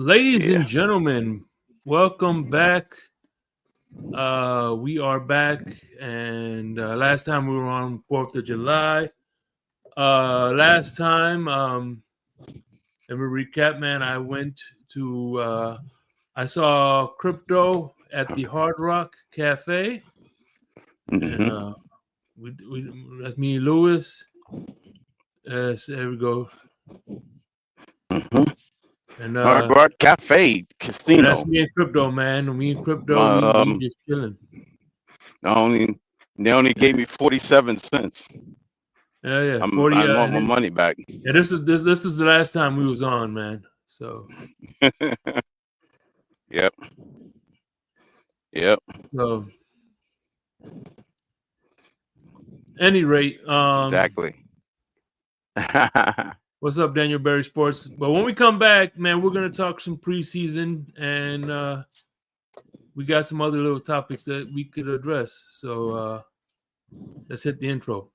Ladies and Yeah. gentlemen, welcome back. We are back, and last time we were on 4th of July. Last time, let me recap, man. I saw Crypto at the Hard Rock Cafe, and Mm-hmm. that's me and Lewis. So there we go. Mm-hmm. And Hard Rock Cafe that's Casino. me and Crypto, man. Me and Crypto, we Um, just chilling. they only they only gave me 47 cents. Yeah, I 40. want my money back. Yeah, this is the last time we was on, man. So, Yep. Yep. so any rate, Exactly. what's up, Daniel Berry Sports? But when we come back, man, we're gonna talk some preseason, and we got some other little topics that we could address. So let's hit the intro.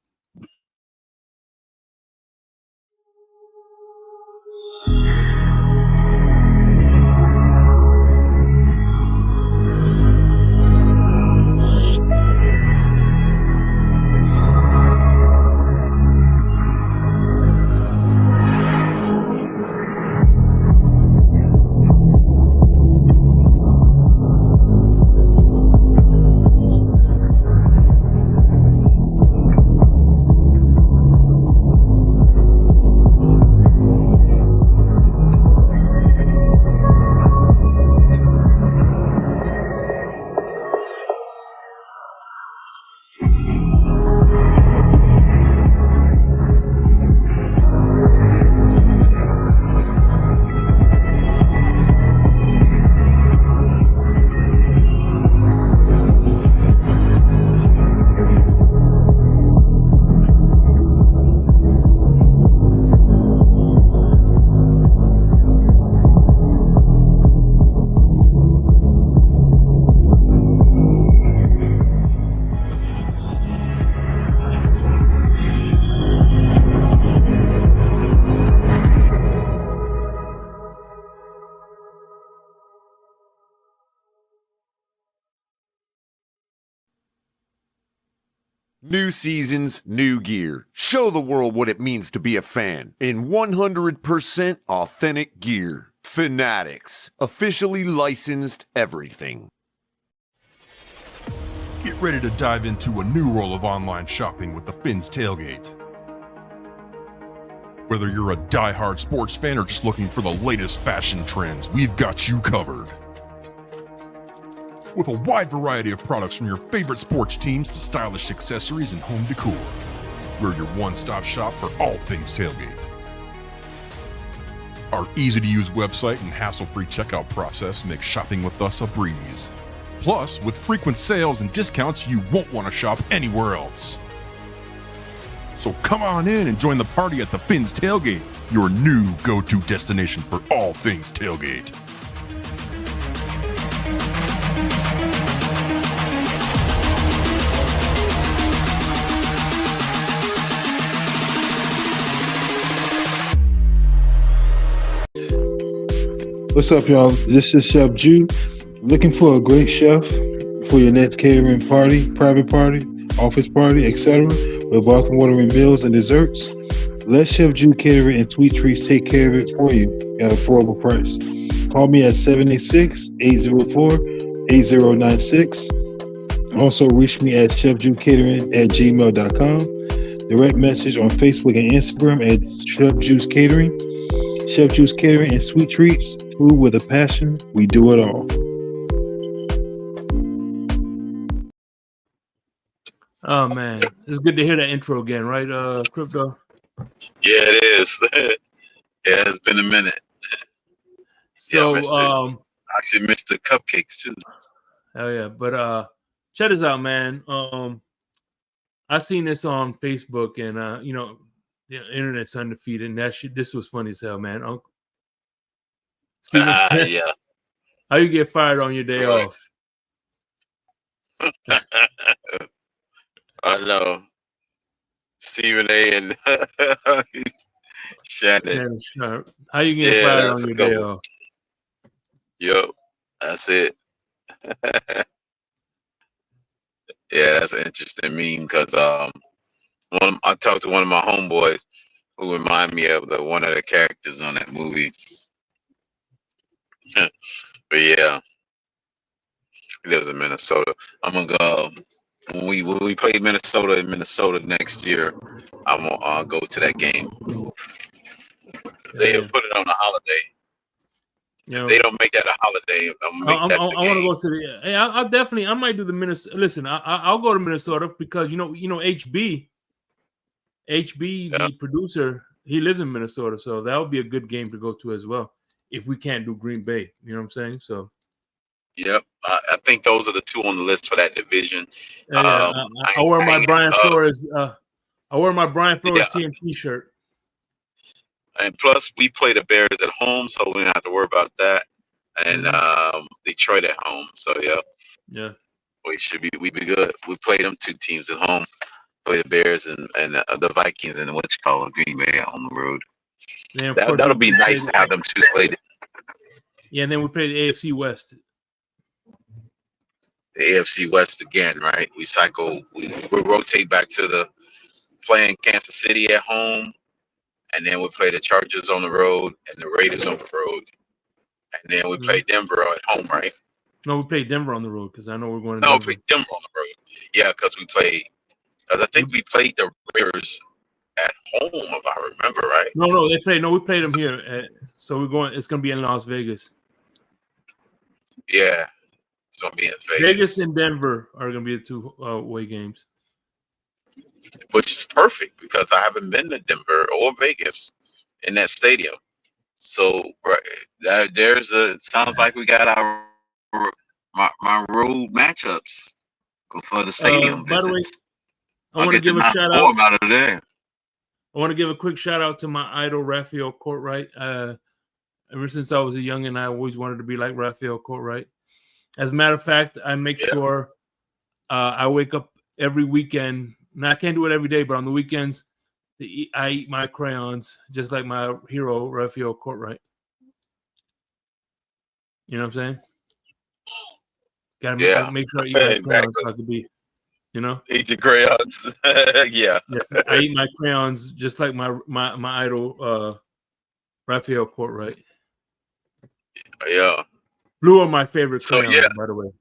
New seasons, new gear. Show the world what it means to be a fan in 100% authentic gear. Fanatics, officially licensed everything. Get ready to dive into a new world of online shopping with the Fins Tailgate. Whether you're a die-hard sports fan or just looking for the latest fashion trends, we've got you covered. With a wide variety of products from your favorite sports teams to stylish accessories and home decor, we're your one-stop shop for all things tailgate. Our easy-to-use website and hassle-free checkout process make shopping with us a breeze. Plus, with frequent sales and discounts, you won't want to shop anywhere else. So come on in and join the party at the Fins Tailgate, your new go-to destination for all things tailgate. What's up, y'all? This is Chef Jew. Looking for a great chef for your next catering party, private party, office party, etc. with welcome watering meals and desserts? Let Chef Jew Catering and Sweet Treats take care of it for you at an affordable price. Call me at 786-804-8096. Also, reach me at chefjewcatering@gmail.com. Direct message on Facebook and Instagram at Chef Jew's Catering. Chef Jew's Catering and Sweet Treats. Food with a passion. We do it all. Oh man, it's good to hear that intro again, right, Crypto? Yeah, it is. Yeah, it's been a minute. So, I actually missed the cupcakes too. hell yeah, but check this out, man. I seen this on Facebook, and the internet's undefeated. And this was funny as hell, man. Uncle Steven, Yeah. how you get fired on your day Right. off? I know. Stephen A. and Shannon. Man, sure. How you get Yeah, fired that's on a your good day one. off? Yep, that's it. Yeah, that's an interesting meme because I talked to one of my homeboys who remind me of one of the characters on that movie. But yeah, he lives in Minnesota. I'm gonna go when we play Minnesota in Minnesota next year. I'm gonna go to that game. They'll Yeah. put it on a holiday. You If know, they don't make that a holiday, I'm gonna make that the I want to game. go to the. Hey, I'll definitely. I might do the Minnesota. Listen, I'll go to Minnesota because HB, Yeah. the producer, he lives in Minnesota, so that would be a good game to go to as well. If we can't do Green Bay, you know what I'm saying? So. Yep, I think those are the two on the list for that division. Yeah, I wear my Brian Flores. I wear my Brian Flores Yeah. TNT shirt. And plus, we play the Bears at home, so we don't have to worry about that. And Detroit at home, so Yeah. we be good. We play them two teams at home. Play the Bears and the Vikings and what you call it, Green Bay on the road. Then of course That'll be nice to have them two slated. Yeah, and then we play the AFC West. The AFC West again, right? We cycle. We rotate back to the playing Kansas City at home, and then we play the Chargers on the road and the Raiders on the road, and then we play Denver at home, right? No, we play Denver on the road because I know we're going to. No, Denver. we play Denver on the road. Yeah, because I think we played the Raiders at home, if I remember right. No, they play. No, we played them here. So we're going. It's going to be in Las Vegas. Yeah, it's going to be in Vegas. Vegas and Denver are going to be the two away games. Which is perfect because I haven't been to Denver or Vegas in that stadium. So it sounds like we got my road matchups for the stadium by the way, visits. I want to give a shout out. Out of there. I want to give a quick shout out to my idol Raphael Courtwright. Ever since I was a youngin', I always wanted to be like Raphael Courtwright. As a matter of fact, I make sure I wake up every weekend. Now I can't do it every day, but on the weekends, I eat my crayons just like my hero Raphael Courtwright. You know what I'm saying? Gotta make sure I eat my crayons so I can be, Eat your crayons. Yeah. Yes, I eat my crayons just like my idol Raphael Courtwright. Yeah. Blue are my favorite crayons, by the way.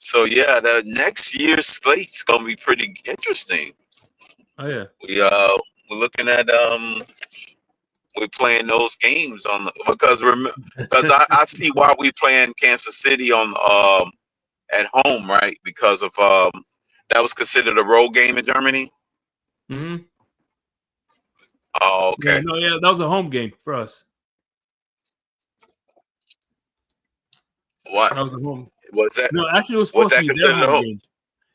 So the next year's slate's gonna be pretty interesting. Oh yeah. We're looking at we're playing those games because I see why we playing Kansas City on at home, right? Because of that was considered a road game in Germany. Mm-hmm. Oh, okay. That was a home game for us. What? That was a home. Was that? No, actually, it was supposed to be their home game.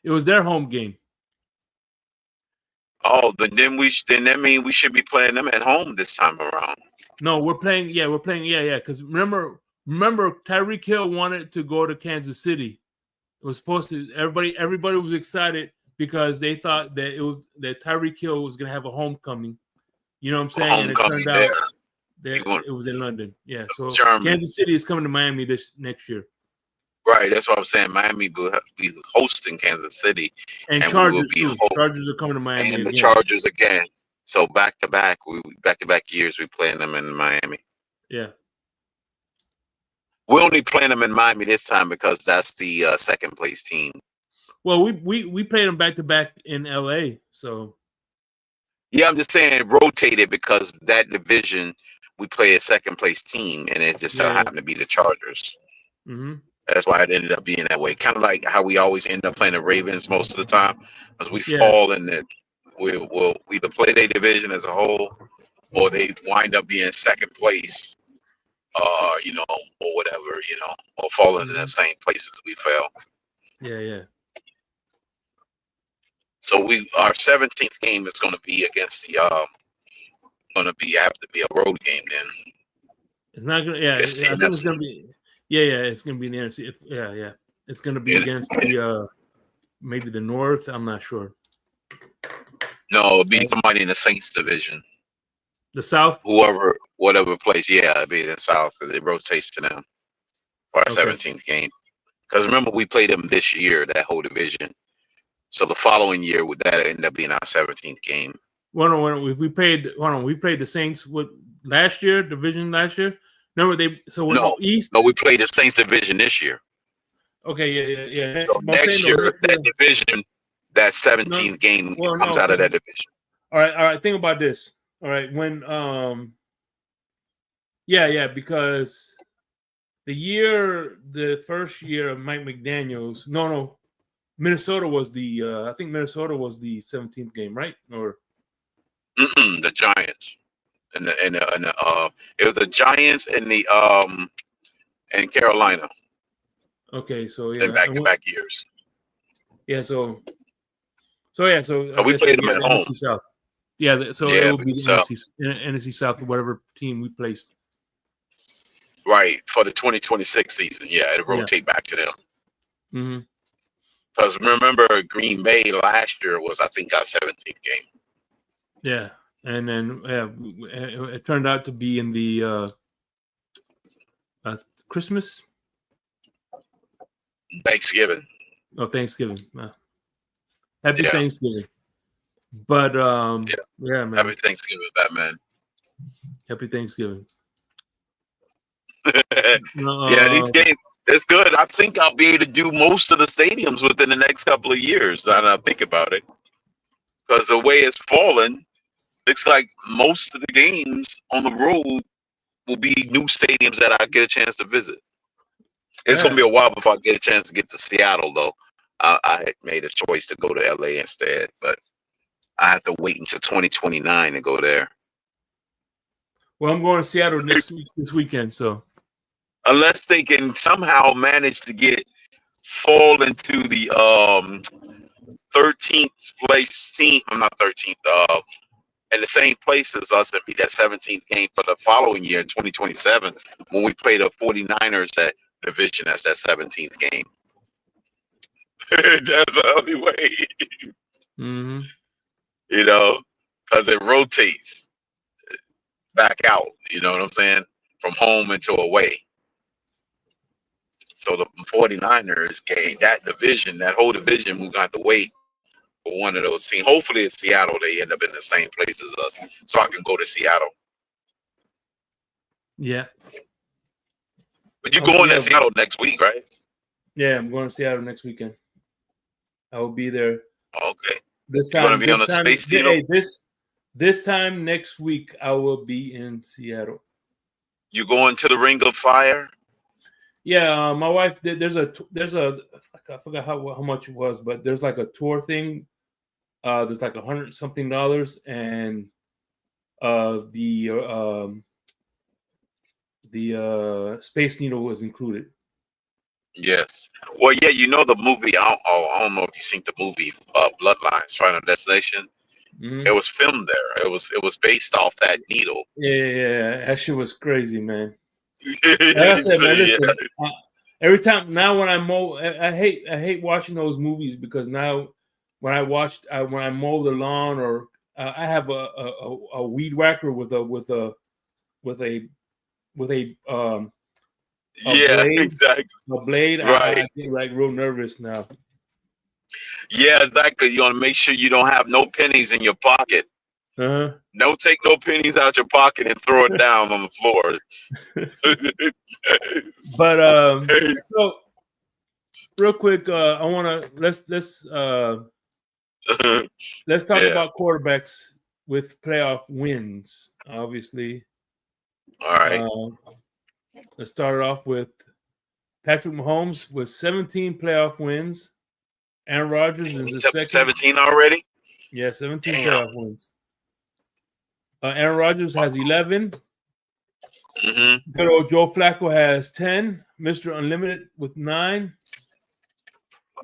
It was their home game. Oh, then that means we should be playing them at home this time around. No, we're playing. Yeah, Because remember, Tyreek Hill wanted to go to Kansas City. It was supposed to. Everybody was excited because they thought that Tyreek Hill was going to have a homecoming. You know what I'm saying? And it turned out that it was in London. Yeah, so Germany. Kansas City is coming to Miami this next year. Right, that's what I'm saying. Miami will be hosting Kansas City, and Chargers too. Chargers are coming to Miami, and the Chargers again. So back to back years, we playing them in Miami. Yeah, we're only playing them in Miami this time because that's the second place team. Well, we played them back to back in LA. So yeah, I'm just saying rotated because that division we play a second place team, and it just so happened to be the Chargers. Mm-hmm. That's why it ended up being that way. Kind of like how we always end up playing the Ravens most of the time, because we fall in that we'll either play their division as a whole, or they wind up being second place, or whatever, or falling in the same places we fell. Yeah. So our 17th game is going to be against the have to be a road game then. It's not gonna. Yeah, I think it's gonna be. Yeah, it's gonna be in the NFC. Yeah, it's gonna be against the maybe the North. I'm not sure. No, it'll be somebody in the Saints division. The South. Whatever place. Yeah, it'd be the South because it rotates to them for our 17th game. Because remember, we played them this year, that whole division. So the following year, would that end up being our 17th game? We played the Saints last year, division last year. Remember East. No, we played the Saints division this year. Okay, yeah. So next year, that division, that 17th game comes out of that division. All right. Think about this. All right, when because the first year of Mike McDaniels, Minnesota was I think Minnesota was the 17th game, right? Or the Giants, and it was the Giants and the and Carolina. Okay, so in back-to-back years. Yeah, so we played them at home. NFC South. Yeah, it would be the NFC South, whatever team we placed. Right, for the 2026 season. Yeah, it'll rotate back to them. Mm-hmm. Because remember, Green Bay last year was, I think, our 17th game. Yeah, and then it turned out to be in the Christmas? Thanksgiving. Oh, Thanksgiving. Happy Thanksgiving. But man. Happy Thanksgiving, Batman. Happy Thanksgiving. These games, it's good. I think I'll be able to do most of the stadiums within the next couple of years. And I think about it, because the way it's fallen, looks like most of the games on the road will be new stadiums that I get a chance to visit. It's gonna be a while before I get a chance to get to Seattle, though. I had made a choice to go to LA instead, but I have to wait until 2029 to go there. Well, I'm going to Seattle this weekend, so unless they can somehow manage to fall into the 13th place team, I'm not 13th, in the same place as us and be that 17th game for the following year, 2027, when we play the 49ers that division as that 17th game. That's the only way. Mm-hmm. Because it rotates back out, you know what I'm saying? From home into away. So the 49ers game, that whole division, we're going to have to wait for one of those teams. Hopefully it's Seattle. They end up in the same place as us, so I can go to Seattle. Yeah. But you're going to Seattle next week, right? Yeah, I'm going to Seattle next weekend. I will be there. Okay. This time, you're going to be on the Space Needle? This time next week, I will be in Seattle. You going to the Ring of Fire? Yeah, my wife did. There's a I forgot how much it was, but there's like a tour thing. There's like $100-something, and the Space Needle was included. Yes. Well, yeah, the movie. I don't know if you've seen the movie Bloodlines: Final Destination. Mm-hmm. It was filmed there. It was based off that needle. Yeah. That shit was crazy, man. Like I said, man, listen. Every time now when I mow, I hate watching those movies, because now when I mow the lawn, or I have a weed whacker with a blade, exactly. A blade. Right. I get like real nervous now. Yeah, exactly. You want to make sure you don't have no pennies in your pocket. Uh-huh. Don't take no pennies out your pocket and throw it down on the floor. But so real quick, I want to let's talk about quarterbacks with playoff wins. Obviously, all right. Let's start off with Patrick Mahomes with 17 playoff wins. Aaron Rodgers is the second. 17 already? Yeah, 17 playoff wins. Aaron Rodgers has 11. Mm-hmm. Good old Joe Flacco has 10. Mr. Unlimited with 9.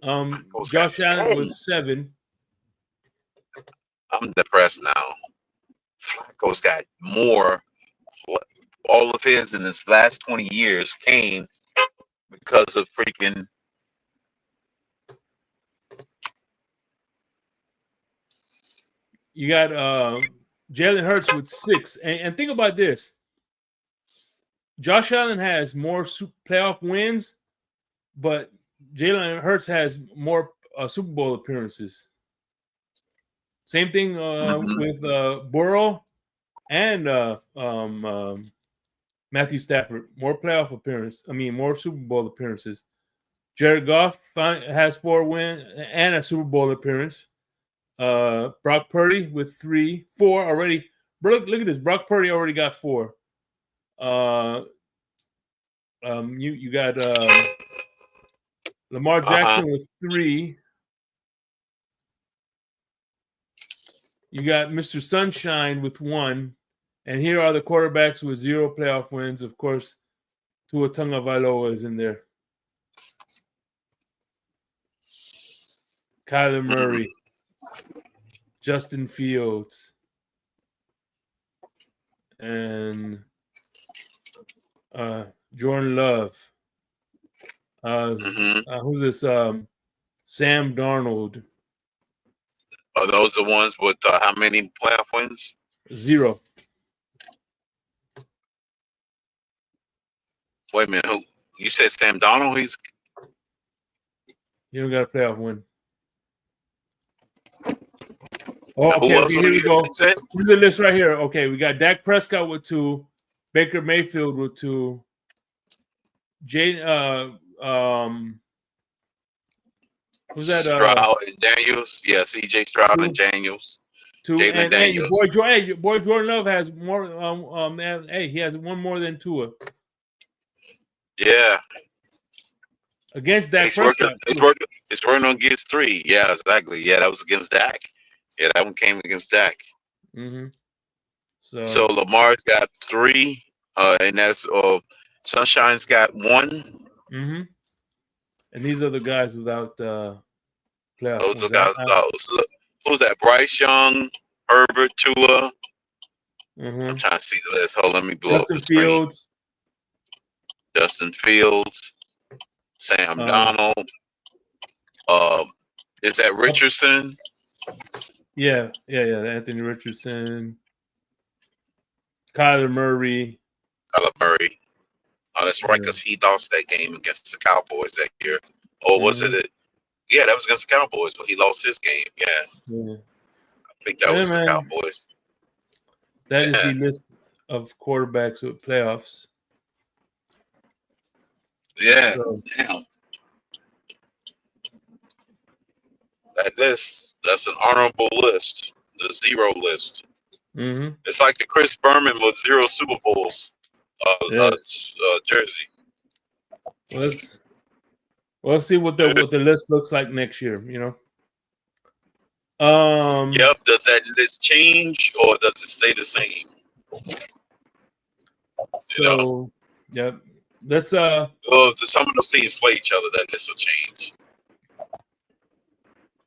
Josh Allen with 7. I'm depressed now. Flacco's got more. All of his in his last 20 years came because of freaking. You got Jalen Hurts with 6. And think about this. Josh Allen has more playoff wins, but Jalen Hurts has more Super Bowl appearances. Same thing with Burrow and Matthew Stafford. More playoff appearances. More Super Bowl appearances. Jared Goff has 4 wins and a Super Bowl appearance. Brock Purdy with 4 already. Look at this. Brock Purdy already got 4. You got Lamar Jackson with 3. You got Mr. Sunshine with 1. And here are the quarterbacks with 0 playoff wins. Of course, Tua Tagovailoa is in there. Kyler Murray. Justin Fields. And Jordan Love. Who's this? Sam Darnold. Are those the ones with how many playoff wins? 0. Wait a minute. Who? You said Sam Darnold? He don't got a playoff win. Oh, okay, here we go. Here's the list right here. Okay, we got Dak Prescott with 2, Baker Mayfield with 2, who's that? Stroud and Daniels. Yeah, C.J. Stroud and Daniels. 2, and Daniels. Your boy Jordan Love has more. He has 1 more than Tua. Yeah. Against Dak Prescott. It's working on against 3. Yeah, exactly. Yeah, that was against Dak. Yeah, that one came against Dak. Mm-hmm. So Lamar's got 3, and that's Sunshine's got 1. Mm-hmm. And these are the guys without playoff. Those are guys. Who's that? Bryce Young, Herbert, Tua. Mm-hmm. I'm trying to see the list. Hold on, let me blow up the screen. Fields. Justin Fields, Sam Darnold. Is that Richardson? Yeah. Anthony Richardson. Kyler Murray. Oh, that's right, because he lost that game against the Cowboys that year. Or was it? Yeah, that was against the Cowboys, but he lost his game. Yeah. I think that was the Cowboys. That is the list of quarterbacks with playoffs. Yeah, damn. That's an honorable list. The 0 list. Mm-hmm. It's like the Chris Berman with 0 Super Bowls jersey. We'll see what the list looks like next year. Yep. Does that list change or does it stay the same? Yep. Let's some of those teams play each other, that list will change.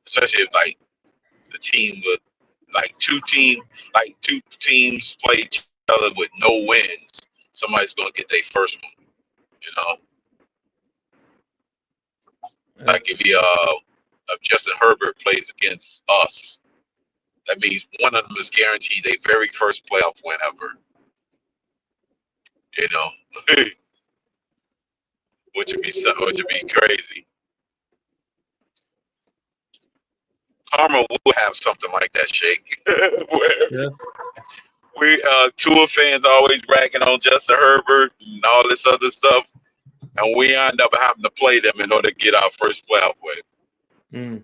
Especially if the team with two teams play each other with no wins, somebody's gonna get their first one. Like if Justin Herbert plays against us, that means one of them is guaranteed their very first playoff win ever. Which would be crazy. Karma will have something like that, Shake. We Tua fans always bragging on Justin Herbert and all this other stuff, and we end up having to play them in order to get our first playoff win.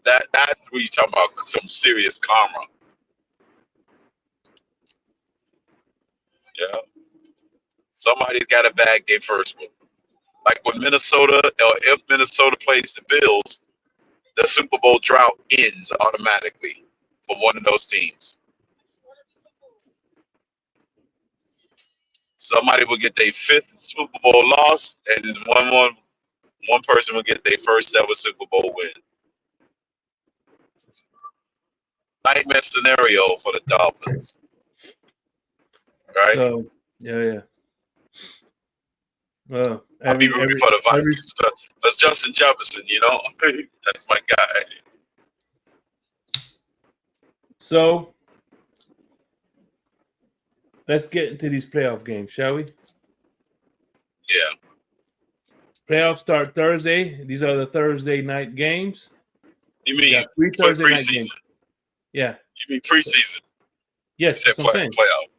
That's what you're talking about, some serious karma. Yeah. Somebody's got to bag their first one. Like when Minnesota, or if Minnesota plays the Bills, the Super Bowl drought ends automatically for one of those teams. Somebody will get their 5th Super Bowl loss, and one person will get their first ever Super Bowl win. Nightmare scenario for the Dolphins. Right? So, yeah. Well, I'll be rooting for the Vikings. That's Justin Jefferson, That's my guy. So, let's get into these playoff games, shall we? Yeah. Playoffs start Thursday. These are the Thursday night games. You We mean got 3 Thursday night preseason? games. Yeah. You mean preseason? Yes, You said that's what I'm saying. playoff.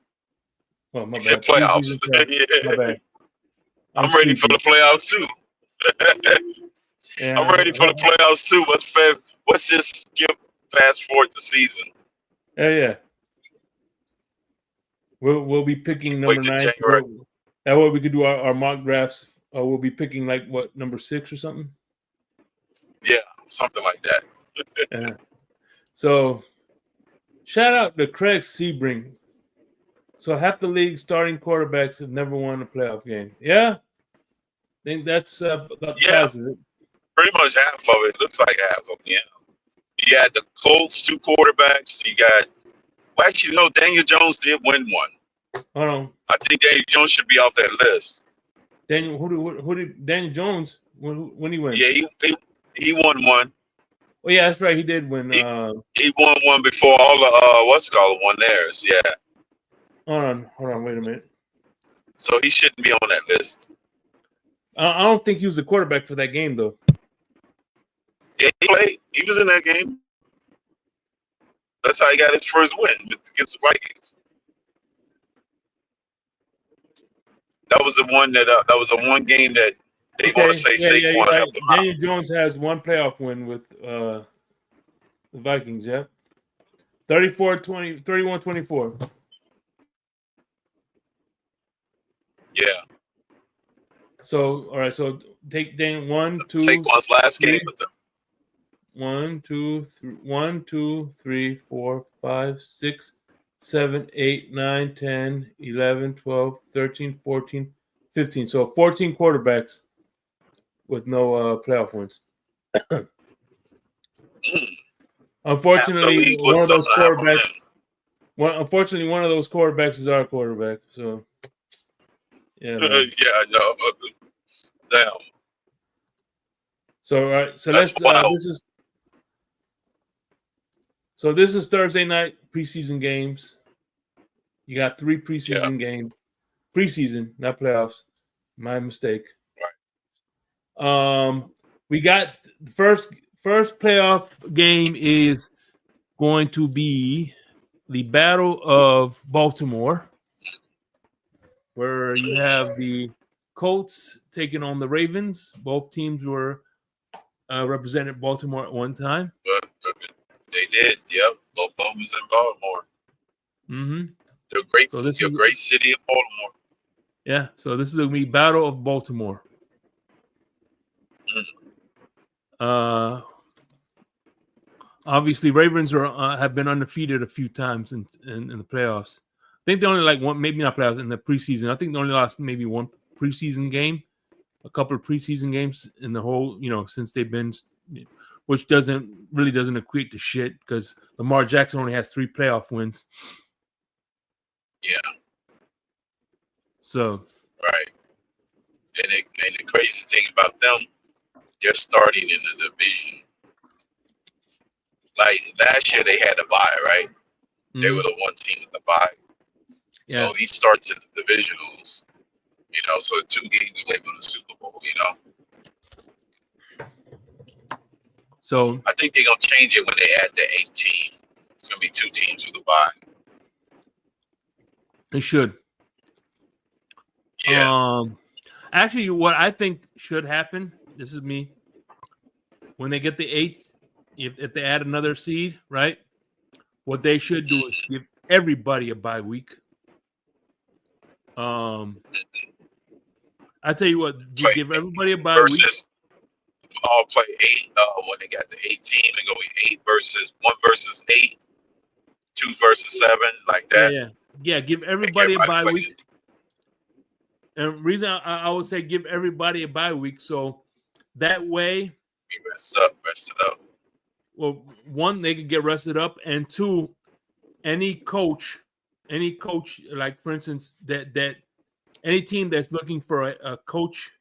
Well, my You bad. said playoffs. Preseason, my bad. I'm ready for the playoffs too. Yeah, I'm ready for the playoffs too. Let's just skip fast forward the season. Yeah. We'll be picking number Wait till 9. January. That way we could do our mock drafts. We'll be picking like what, number 6 or something. Yeah, something like that. Yeah. So shout out to Craig Sebring. So half the league's starting quarterbacks have never won a playoff game. Yeah, I think that's about the size of it. Pretty much half of it. Looks like half of them. Yeah. You had the Colts, 2 quarterbacks. You got. Well, actually, no. Daniel Jones did win one. Hold on, I think Daniel Jones should be off that list. Daniel. Who did Daniel Jones when he win? Yeah, he won one. Oh yeah, that's right. He did win. He won one before all the won theirs. Yeah. Hold on. Wait a minute. So he shouldn't be on that list. I don't think he was the quarterback for that game though. Yeah, he played. He was in that game. That's how he got his first win against the Vikings. That was the one that was the one game that they want to say Saquon helped him out. Daniel Jones has one playoff win with the Vikings. Yeah, 31-24. Yeah. So all right. So take Dan 1, 2. Saquon's last game with them. 1, 2, 3, 4, 5, 6, 7, 8, 9, 10, 11, 12, 13, 14, 15. So 14 quarterbacks with no playoff wins. Unfortunately, one of those quarterbacks is our quarterback. So yeah. Yeah, I know. Damn. So all right. So That's wild. this is Thursday night preseason games. You got 3 preseason games. Preseason, not playoffs. My mistake. Right. We got the first playoff game is going to be the Battle of Baltimore, where you have the Colts taking on the Ravens. Both teams were represented Baltimore at one time. But they did. Yep. Both of them was in Baltimore. Mm-hmm. They're great. So this is a great city of Baltimore. Yeah. So this is going to be Battle of Baltimore. Obviously, Ravens have been undefeated a few times in the playoffs. I think they only like one, maybe not playoffs, in the preseason. I think they only lost maybe one preseason game, a couple of preseason games in the whole, since they've been, which doesn't equate to shit because Lamar Jackson only has 3 playoff wins. Yeah. So. Right. And the crazy thing about them, they're starting in the division. Like last year, they had a bye, right? Mm-hmm. They were the one team with the bye. Yeah. So he starts in the divisionals, so 2 games away from the Super Bowl, So I think they're going to change it when they add the 18. It's going to be 2 teams with a bye. They should. Yeah. Actually, what I think should happen, this is me, when they get the 8th, if they add another seed, right? What they should do is give everybody a bye week. I tell you what, give everybody a bye week. All play 8 when they got the 18. They go 8 versus 1 versus 8, 2 versus 7, like that. Yeah. Give everybody a bye week. And reason I would say give everybody a bye week, so that way be rested up. Well, 1, they could get rested up, and 2, any coach, like for instance, that any team that's looking for a coach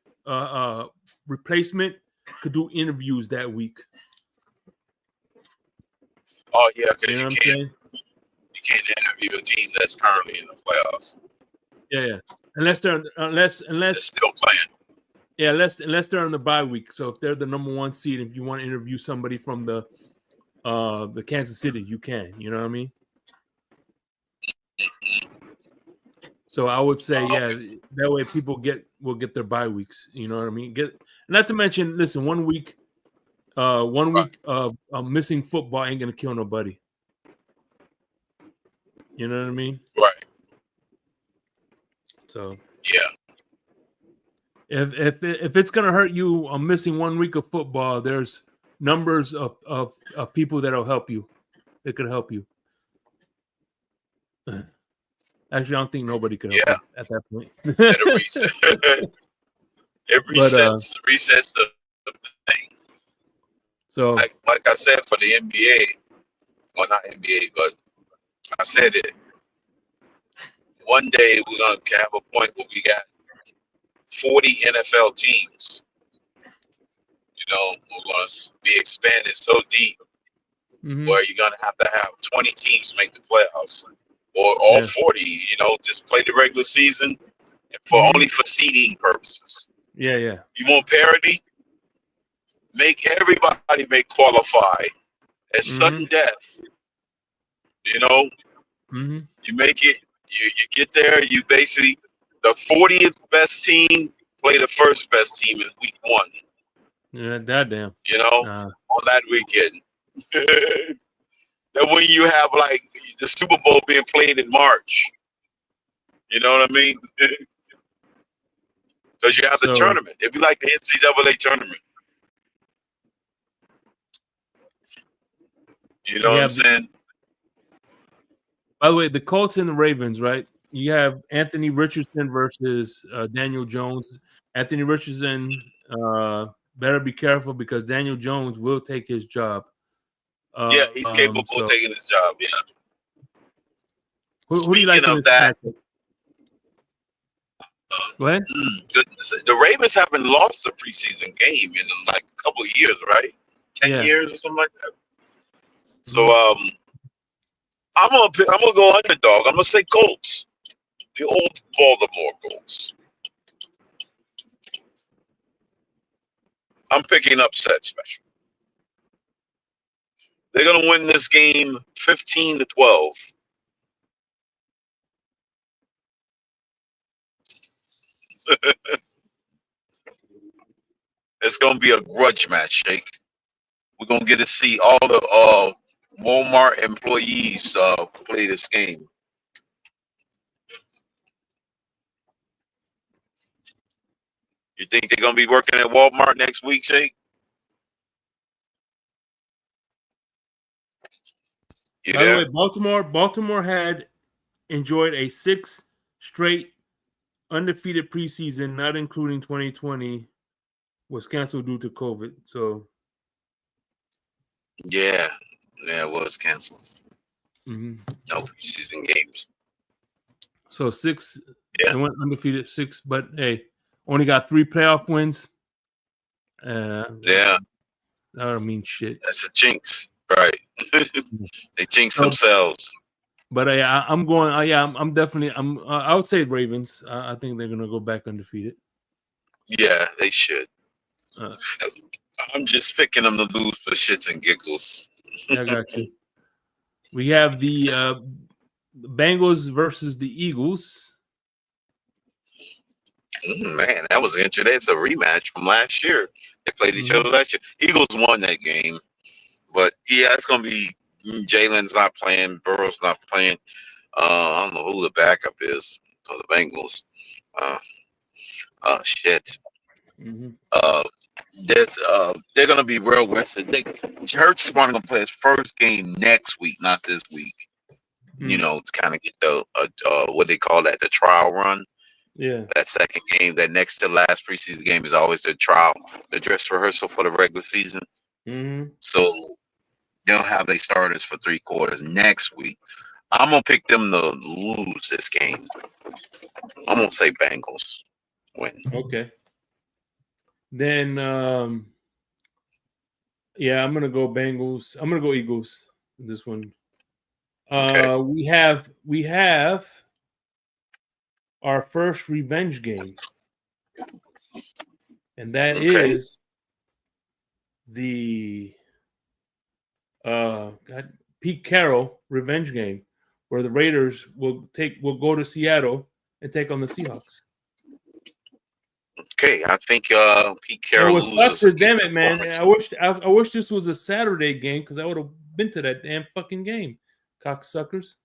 replacement could do interviews that week. Oh yeah, because you can't interview a team that's currently in the playoffs. Yeah. Unless they're They're still playing. Yeah, unless they're on the bye week. So if they're the number 1 seed, if you want to interview somebody from the Kansas City, you can. You know what I mean? So I would say, that way people will get their bye weeks. You know what I mean? Not to mention, listen, 1 week, missing football ain't gonna kill nobody. You know what I mean? Right. So yeah. If it's gonna hurt you, missing 1 week of football, there's numbers of people that'll help you. That could help you. Actually, I don't think nobody could help you at that point. It'll reset. It resets the thing. So, like I said for the NBA, well, not NBA, but I said it. One day we're gonna have a point where we got 40 NFL teams. You know, we're gonna be expanded so deep where you're gonna have 20 teams make the playoffs, or all 40. You know, just play the regular season only for seeding purposes. Yeah. You want parity? Make everybody qualify as sudden death. You know, you make it. You get there. You basically the 40th best team play the first best team in week 1. Yeah, goddamn. You know, on that weekend. That when you have like the Super Bowl being played in March. You know what I mean? Because you have the tournament. It'd be like the NCAA tournament. You know what I'm saying? By the way, the Colts and the Ravens, right? You have Anthony Richardson versus Daniel Jones. Anthony Richardson better be careful because Daniel Jones will take his job. Yeah, he's capable of taking his job. Yeah. Who do you like in this matchup? Go ahead. The Ravens haven't lost a preseason game in like a couple of years, right? 10 years or something like that. So I'm gonna go underdog. I'm gonna say Colts. The old Baltimore Colts. I'm picking upset special. They're gonna win this game 15-12. It's gonna be a grudge match, Jake. We're gonna get to see all the Walmart employees play this game. You think they're gonna be working at Walmart next week, Jake? By the way, Baltimore had enjoyed a 6 straight undefeated preseason, not including 2020, was canceled due to COVID. So, yeah, it was canceled. No preseason games. So 6, they went undefeated 6, but hey, only got 3 playoff wins. That don't mean shit. That's a jinx, right? They jinx themselves. But I'm going. I'm definitely. I would say Ravens. I think they're gonna go back undefeated. Yeah, they should. I'm just picking them to lose for shits and giggles. I got you. We have the Bengals versus the Eagles. Man, that was interesting. It's a rematch from last year. They played each other last year. Eagles won that game, but yeah, it's gonna be Jalen's not playing, Burrow's not playing. I don't know who the backup is for the Bengals. Shit. They're gonna be real rested. Hurts is probably gonna play his first game next week, not this week. You know, to kind of get the what they call that, the trial run. Yeah. That second game, that next to last preseason game is always the trial, the dress rehearsal for the regular season. So they'll have their starters for 3 quarters next week. I'm gonna pick them to lose this game. I'm gonna say Bengals win. Okay. Then I'm gonna go Bengals. I'm gonna go Eagles. This one. Okay. We have our first revenge game, and that Okay. is the Pete Carroll revenge game, where the Raiders will go to Seattle and take on the Seahawks. Okay. I think Pete And Carroll what sucks loses is, against damn the it, man! former I wish this was a Saturday game because I would have been to that damn fucking game, cocksuckers.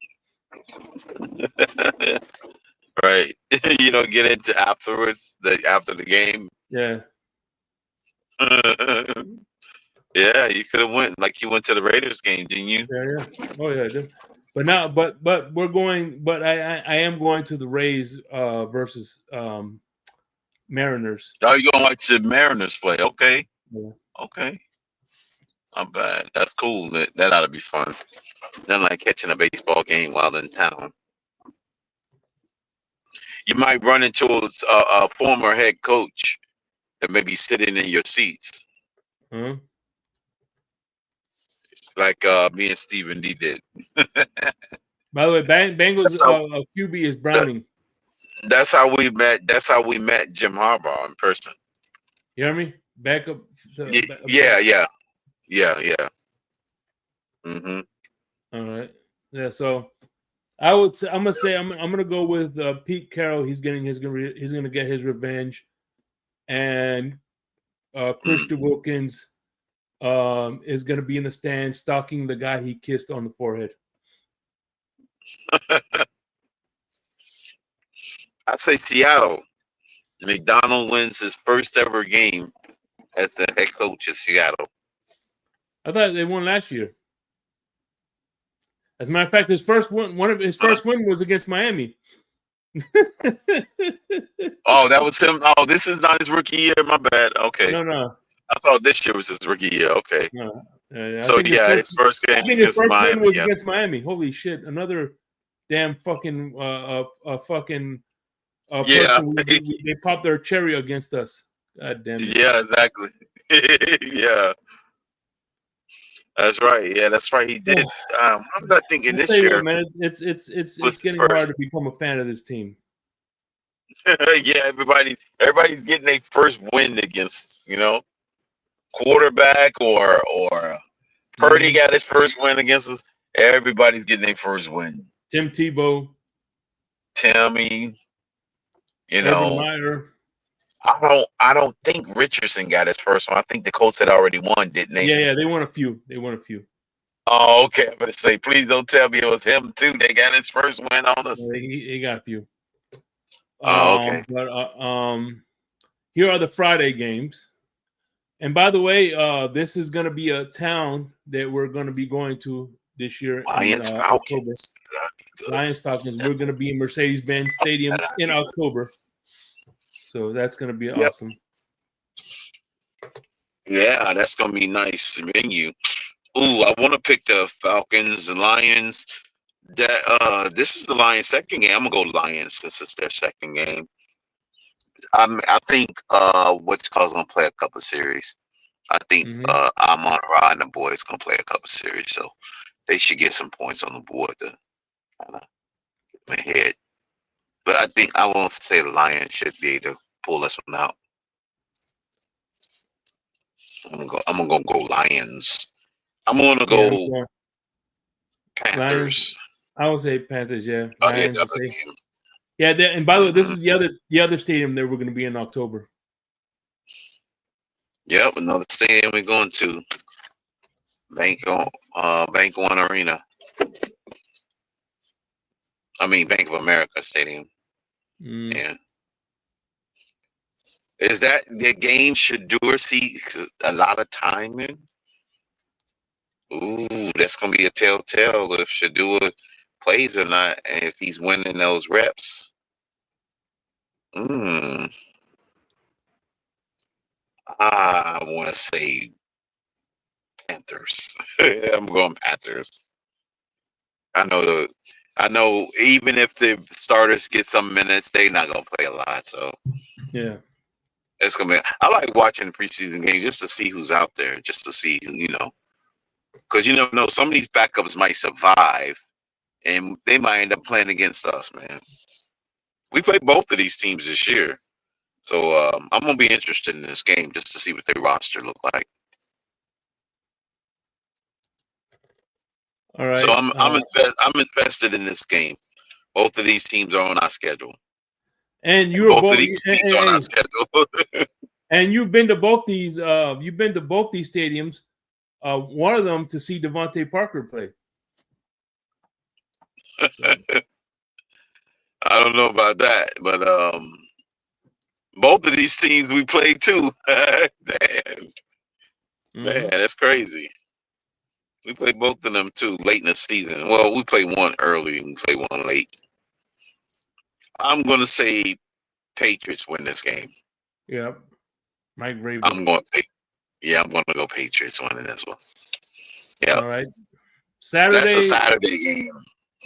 right. You don't get into afterwards, after the game. Yeah. Yeah, you could have went like you went to the Raiders game, didn't you? Yeah. Oh yeah, I did. But now, but we're going. But I am going to the Rays versus Mariners. Oh, you gonna watch the Mariners play? Okay, Yeah. okay, not bad. That's cool. That ought to be fun. Nothing like catching a baseball game while in town. You might run into a former head coach that may be sitting in your seats, Huh? like me and Stephen D did. By the way, Bengals That's how, QB is Browning. that's how we met. That's how we met Jim Harbaugh in person. You hear me? Back up. Yeah. Mm-hmm. All right. Yeah. So I would say I'm gonna go with Pete Carroll. He's gonna get his revenge, and Christian Wilkins is gonna be in the stands stalking the guy he kissed on the forehead. I say Seattle. McDonald wins his first ever game as the head coach of Seattle. I thought they won last year. As a matter of fact, his first win was against Miami. Oh, that was him. Oh, this is not his rookie year. My bad. Okay. No. I thought this year was his rookie year. Okay. No. So his first game his first Miami, win was against Miami. Holy shit! Another damn fucking person. They popped their cherry against us. God damn it. Yeah, exactly. Yeah. That's right. Yeah, that's right. He did. What was I thinking this year? What, man, it's getting hard to become a fan of this team. Yeah, everybody's getting their first win against, quarterback or Purdy got his first win against us. Everybody's getting their first win. Tim Tebow, Timmy, Urban Meyer. I don't think Richardson got his first one. I think the Colts had already won, didn't they? Yeah, they won a few. Oh, okay. I'm gonna say, please don't tell me it was him too. They got his first win on us. Yeah, he got a few. Oh, okay. But here are the Friday games. And by the way, this is going to be a town that we're going to be going to this year. Lions Falcons. Lions Falcons. We're going to be in Mercedes-Benz Stadium in October. So that's going to be awesome. Yeah, that's going to be nice venue. Ooh, I want to pick the Falcons and Lions. This is the Lions' second game. I'm going to go Lions since it's their second game. I think what's called going to play a couple series. I think Amon Ra and the boys going to play a couple series. So they should get some points on the board to kind of get them ahead. But I think I won't say the Lions should be able to pull this one out. I'm gonna go Lions. I'm gonna go Panthers. Lions. I would say Panthers. Yeah. Oh, Lions, yeah. And by the way, this is the other stadium that we're going to be in October. Yep, another stadium we're going to. Bank One Arena. I mean Bank of America Stadium. Yeah. Is that the game Shador see a lot of time in? Ooh, that's gonna be a telltale if Shador plays or not, and if he's winning those reps. I want to say Panthers. I'm going Panthers. I know even if the starters get some minutes, they're not gonna play a lot. So yeah, it's gonna be. I like watching the preseason game just to see who's out there, just to see who, because you never know. Some of these backups might survive, and they might end up playing against us, man. We played both of these teams this year, so I'm gonna be interested in this game just to see what their roster look like. All right. So I'm invested in this game. Both of these teams are on our schedule. And you're Both both of these teams are on our schedule. and you've been to both these. You've been to both these stadiums. One of them to see Devontae Parker play. I don't know about that, but both of these teams we played too. Damn. Man, that's crazy. We played both of them too late in the season. Well, we played one early and we played one late. I'm gonna say Patriots win this game. Yep. Mike Vrabel. I'm gonna go Patriots winning this one. Yeah. All right. Saturday. That's a Saturday game.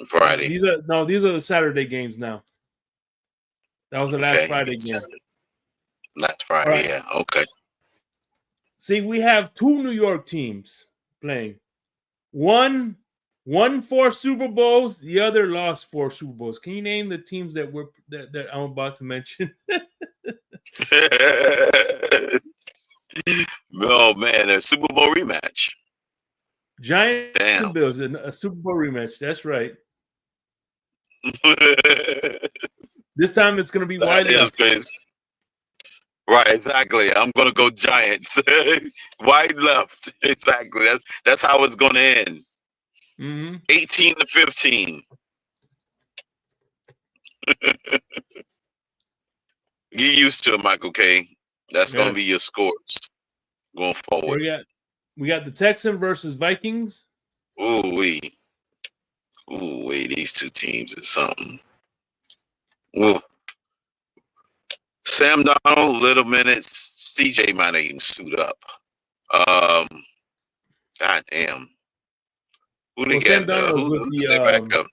Friday. These are the Saturday games now. That was the last Friday game. Last Friday, right. Yeah. Okay. See, we have two New York teams playing. One won 4 Super Bowls, the other lost 4 Super Bowls. Can you name the teams that I'm about to mention? Oh man, a Super Bowl rematch. Giants and Bills, a Super Bowl rematch. That's right. This time it's going to be wide left. Right, exactly. I'm going to go Giants. Wide left. Exactly. That's how it's going to end. 18-15. Get used to it, Michael K. That's going to be your scores going forward. We got the Texans versus Vikings. Ooh, these two teams is something. Ooh. Sam Darnold, little minutes. CJ might even suit up. God damn. Who they get? Who's their backup?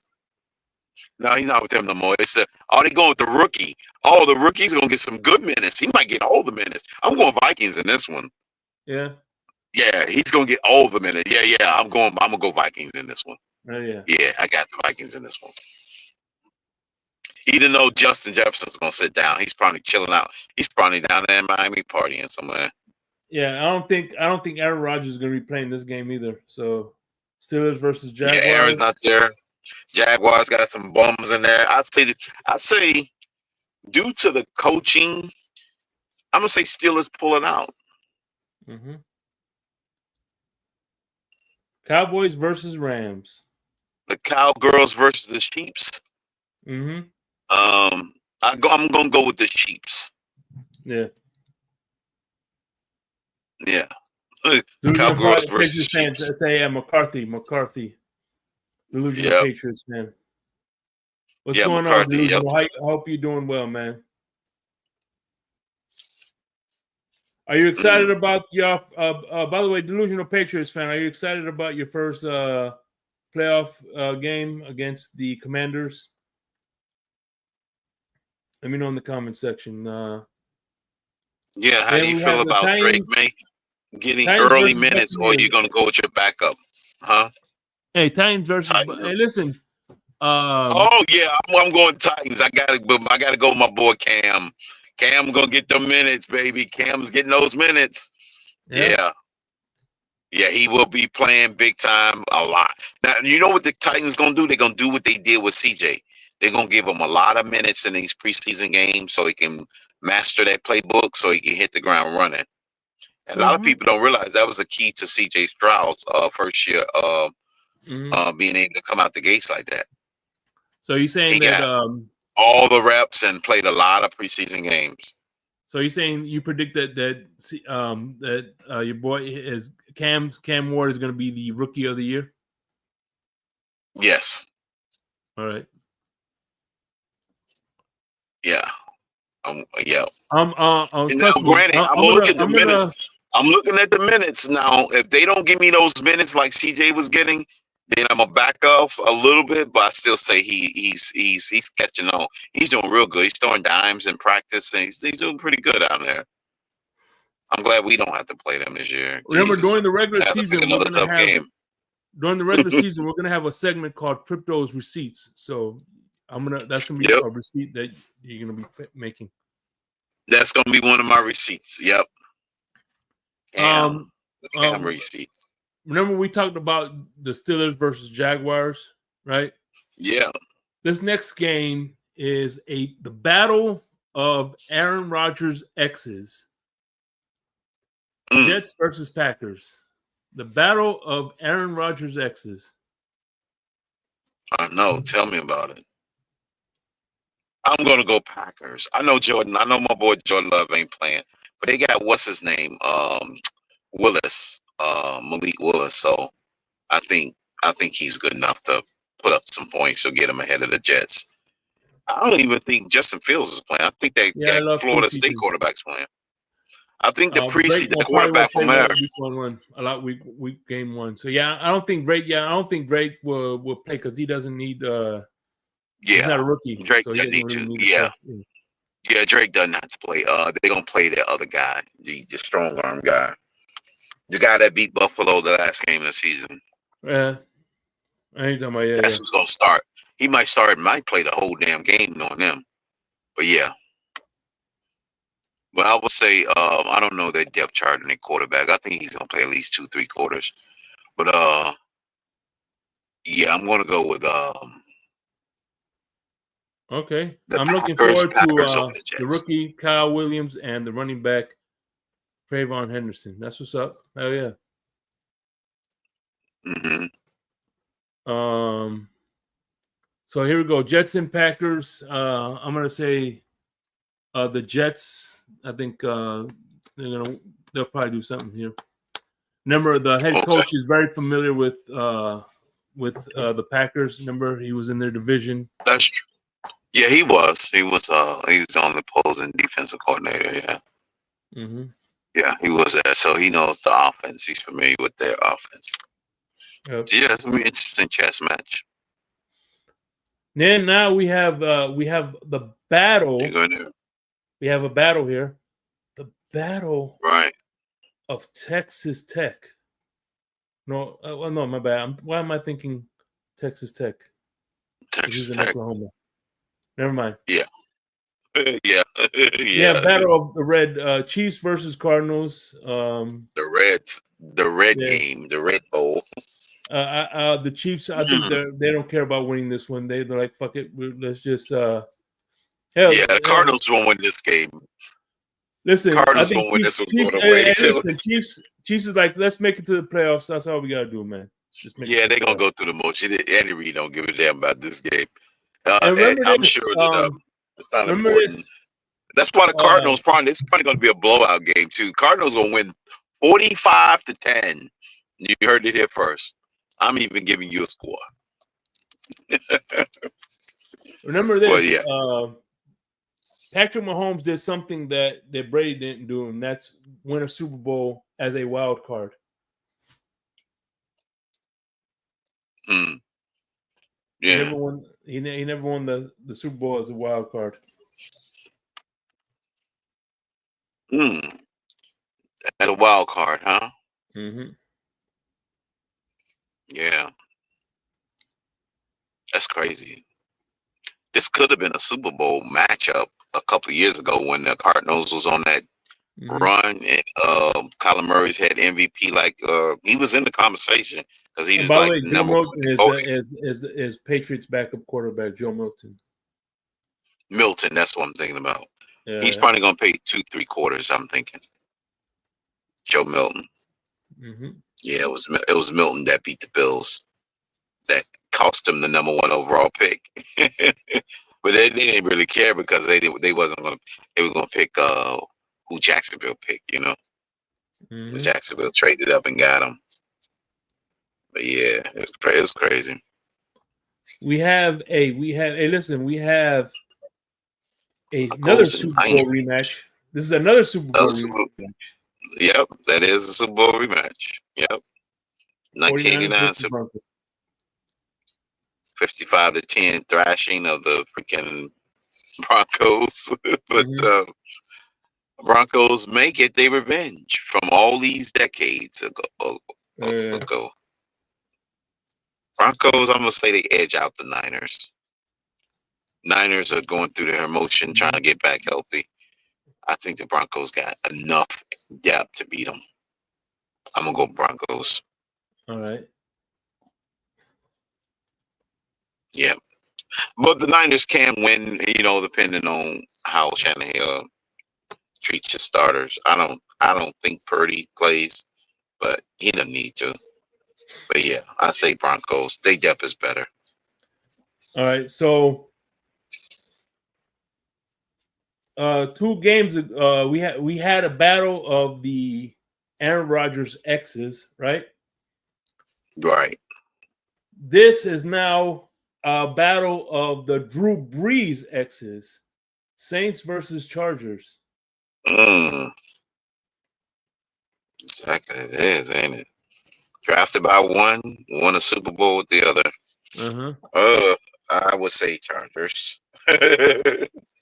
No, he's not with them no more. It's they going with the rookie. Oh, the rookie's gonna get some good minutes. He might get all the minutes. I'm going Vikings in this one. Yeah. Yeah, he's gonna get all the minutes. Yeah. I'm gonna go Vikings in this one. Oh, yeah. Yeah, I got the Vikings in this one. Even though Justin Jefferson's gonna sit down, he's probably chilling out. He's probably down there in Miami partying somewhere. Yeah, I don't think Aaron Rodgers is gonna be playing this game either. So Steelers versus Jaguars. Yeah, Aaron's not there. Jaguars got some bums in there. I'd say due to the coaching, I'm gonna say Steelers pull it out. Cowboys versus Rams. The Cowgirls versus the Chiefs. I'm gonna go with the Chiefs. Yeah. Yeah. Cowgirls versus Chiefs. Let's say McCarthy. Delusional Patriots fan. What's going McCarthy, on, Delusional? I hope you're doing well, man. Are you excited about your? By the way, Delusional Patriots fan, are you excited about your first playoff game against the Commanders? Let me know in the comment section. How do you feel about Drake getting early minutes, or are you going to go with your backup? Huh? Hey, Titans versus. Hey, listen. I'm going Titans. I gotta go with my boy Cam. Cam gonna get the minutes, baby. Cam's getting those minutes. Yeah, he will be playing big time a lot. Now, you know what the Titans gonna do? They're gonna do what they did with CJ. They're gonna give him a lot of minutes in these preseason games so he can master that playbook, so he can hit the ground running. And a lot of people don't realize that was a key to CJ Stroud's first year being able to come out the gates like that. So you're saying that all the reps and played a lot of preseason games. So you're saying you predict that your boy is Cam Ward is going to be the rookie of the year? Yes. All right. Yeah. Yeah. I'm looking at the minutes now. If they don't give me those minutes like CJ was getting, then I'm gonna back off a little bit, but I still say he's catching on. He's doing real good. He's throwing dimes in practice, and he's doing pretty good out there. I'm glad we don't have to play them this year. Remember, during the regular season, during the regular season, we're gonna have a segment called Crypto's Receipts. So that's gonna be a receipt that you're gonna be making. That's gonna be one of my receipts. Yep. Receipts. Remember we talked about the Steelers versus Jaguars, right? Yeah. This next game is the battle of Aaron Rodgers' exes. Jets versus Packers. The battle of Aaron Rodgers' exes. I know. Tell me about it. I'm gonna go Packers. I know Jordan. I know my boy Jordan Love ain't playing, but they got what's his name, Willis, Malik Willis. So I think he's good enough to put up some points to get him ahead of the Jets. I don't even think Justin Fields is playing. I think that Florida State quarterback's playing. I think the preseason quarterback from there. Week game 1. So yeah, I don't think Drake will play because he doesn't need. He's not a rookie. Drake doesn't need to. Yeah, Drake doesn't have to play. They're gonna play the other guy, the strong arm guy, the guy that beat Buffalo the last game of the season. Yeah, I ain't talking about That's who's gonna start. He might start, might play the whole damn game knowing them. But yeah. But I would say I don't know their depth chart in their quarterback. I think he's gonna play at least 2-3 quarters. But yeah, I'm gonna go with okay. I'm looking forward to the rookie Kyle Williams and the running back Trayvon Henderson. That's what's up. Hell yeah. So here we go. Jets and Packers. I'm gonna say the Jets. I think they'll probably do something here. Remember, the head coach is very familiar with the Packers. Remember, he was in their division. That's true. Yeah, he was. He was on the opposing defensive coordinator. Yeah. Yeah, he was there, so he knows the offense. He's familiar with their offense. Yep. Yeah, it's gonna be an interesting chess match. Then now we have the battle. We have a battle here. The battle of Texas Tech. No, no, my bad. Why am I thinking Texas Tech? Texas Tech. Oklahoma. Never mind. Yeah. Yeah. Yeah, battle of the red Chiefs versus Cardinals. The red game, the Red Bowl. The Chiefs, I think they don't care about winning this one. They're like, fuck it, let's just the Cardinals won't win this game. Listen, Cardinals won't win this one going away. Chiefs is like, let's make it to the playoffs. That's all we gotta do, man. They're gonna go through the motion. Andy Reid don't give a damn about this game. I'm sure that it's not important. That's why the Cardinals it's probably gonna be a blowout game too. Cardinals gonna win 45-10. You heard it here first. I'm even giving you a score. Remember this. Patrick Mahomes did something that Brady didn't do, and that's win a Super Bowl as a wild card. Yeah. He never won the Super Bowl as a wild card. As a wild card, huh? Yeah. That's crazy. This could have been a Super Bowl matchup a couple of years ago when the Cardinals was on that run. And Kyler Murray's had MVP. Like he was in the conversation because he was by like the way, Joe Milton is Patriots backup quarterback. Joe Milton. That's what I'm thinking about. Yeah, he's probably gonna pay 2-3 quarters. I'm thinking. Joe Milton. Yeah, it was Milton that beat the Bills. That cost him the number 1 overall pick. But they didn't really care because they were gonna pick who Jacksonville picked, you know. Jacksonville traded up and got him. But yeah, it was crazy. We have another Super Bowl rematch. This is another Super Bowl rematch. Yep, that is a Super Bowl rematch. Yep. 1989 Super Bowl. 55-10 thrashing of the freaking Broncos. But Broncos may get their revenge from all these decades ago. Broncos, I'm gonna say they edge out the Niners. Niners are going through their emotion, trying to get back healthy. I think the Broncos got enough depth to beat them. I'm gonna go Broncos. All right. Yeah, but the Niners can win. Depending on how Shanahan treats his starters. I don't think Purdy plays, but he doesn't need to. But yeah, I say Broncos. They depth is better. All right. So 2 games we had a battle of the Aaron Rodgers X's, right? Right. This is now a battle of the Drew Brees X's. Saints versus Chargers. Exactly, it is, ain't it? Drafted by one, won a Super Bowl with the other. I would say Chargers.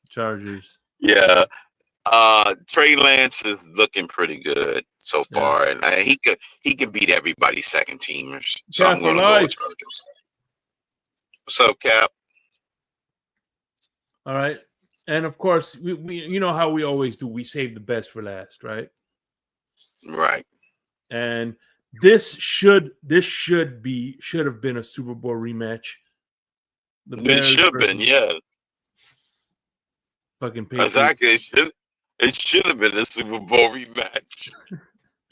Chargers. Yeah. Trey Lance is looking pretty good so far, and he could beat everybody's second teamers. So I'm going to go with Chargers. What's up, Cap? All right, and of course we you know how we always do. We save the best for last, right? Right. And this should have been a Super Bowl rematch. It should have been, yeah. Fucking Patriots. Exactly. It should have been a Super Bowl rematch.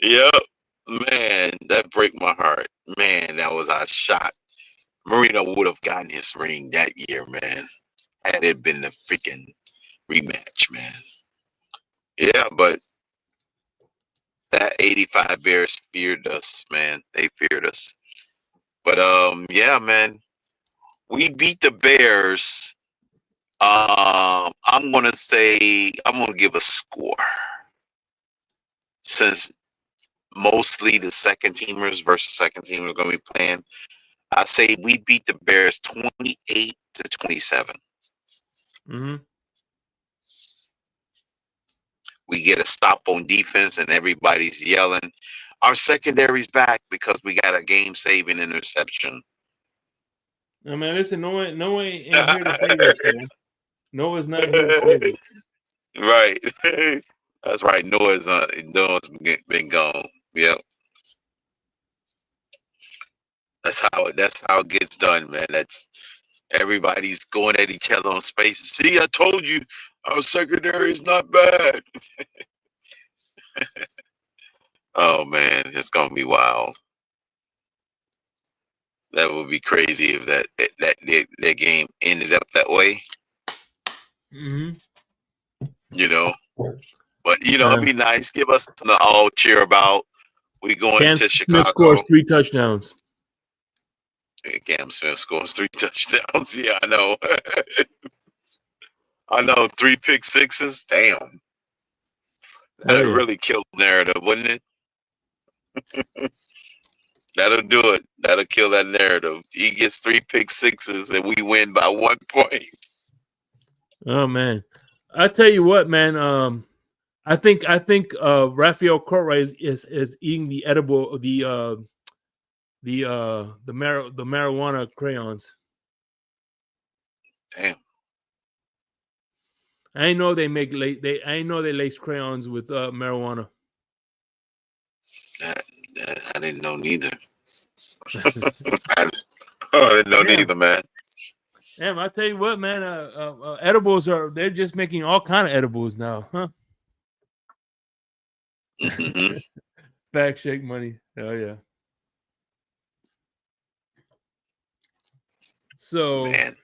Yep. Man, that break my heart. Man, that was our shot. Marino would have gotten his ring that year, man. Had it been the freaking rematch, man. Yeah, but that 85 Bears feared us, man. They feared us. But yeah, man. We beat the Bears. I'm gonna give a score. Since mostly the second teamers versus second teamers are gonna be playing, I say we beat the Bears 28-27. We get a stop on defense and everybody's yelling. Our secondary's back because we got a game-saving interception. No, man, listen, no one ain't here to save us, man. Noah's not here to save us. Right. That's right. Noah's been gone. Yep. That's how it gets done, man. That's everybody's going at each other on spaces. See, I told you our secondary is not bad. Oh man, it's gonna be wild. That would be crazy if that game ended up that way. But it'd be nice. Give us something to all cheer about. We going to Chicago. Smith scores 3 touchdowns. Cam Smith scores 3 touchdowns. Yeah, I know. I know. 3 pick sixes. Damn. That really killed the narrative, wouldn't it? That'll do it. That'll kill that narrative. He gets 3 pick sixes and we win by 1 point. Oh man. I tell you what, man, I think Raphael Cartwright is eating the edible the marijuana crayons. Damn. I know they lace crayons with marijuana. I didn't know neither. I didn't know neither, man. Damn, I tell you what, man, edibles they're just making all kind of edibles now, huh? Back shake money. Oh yeah. So man.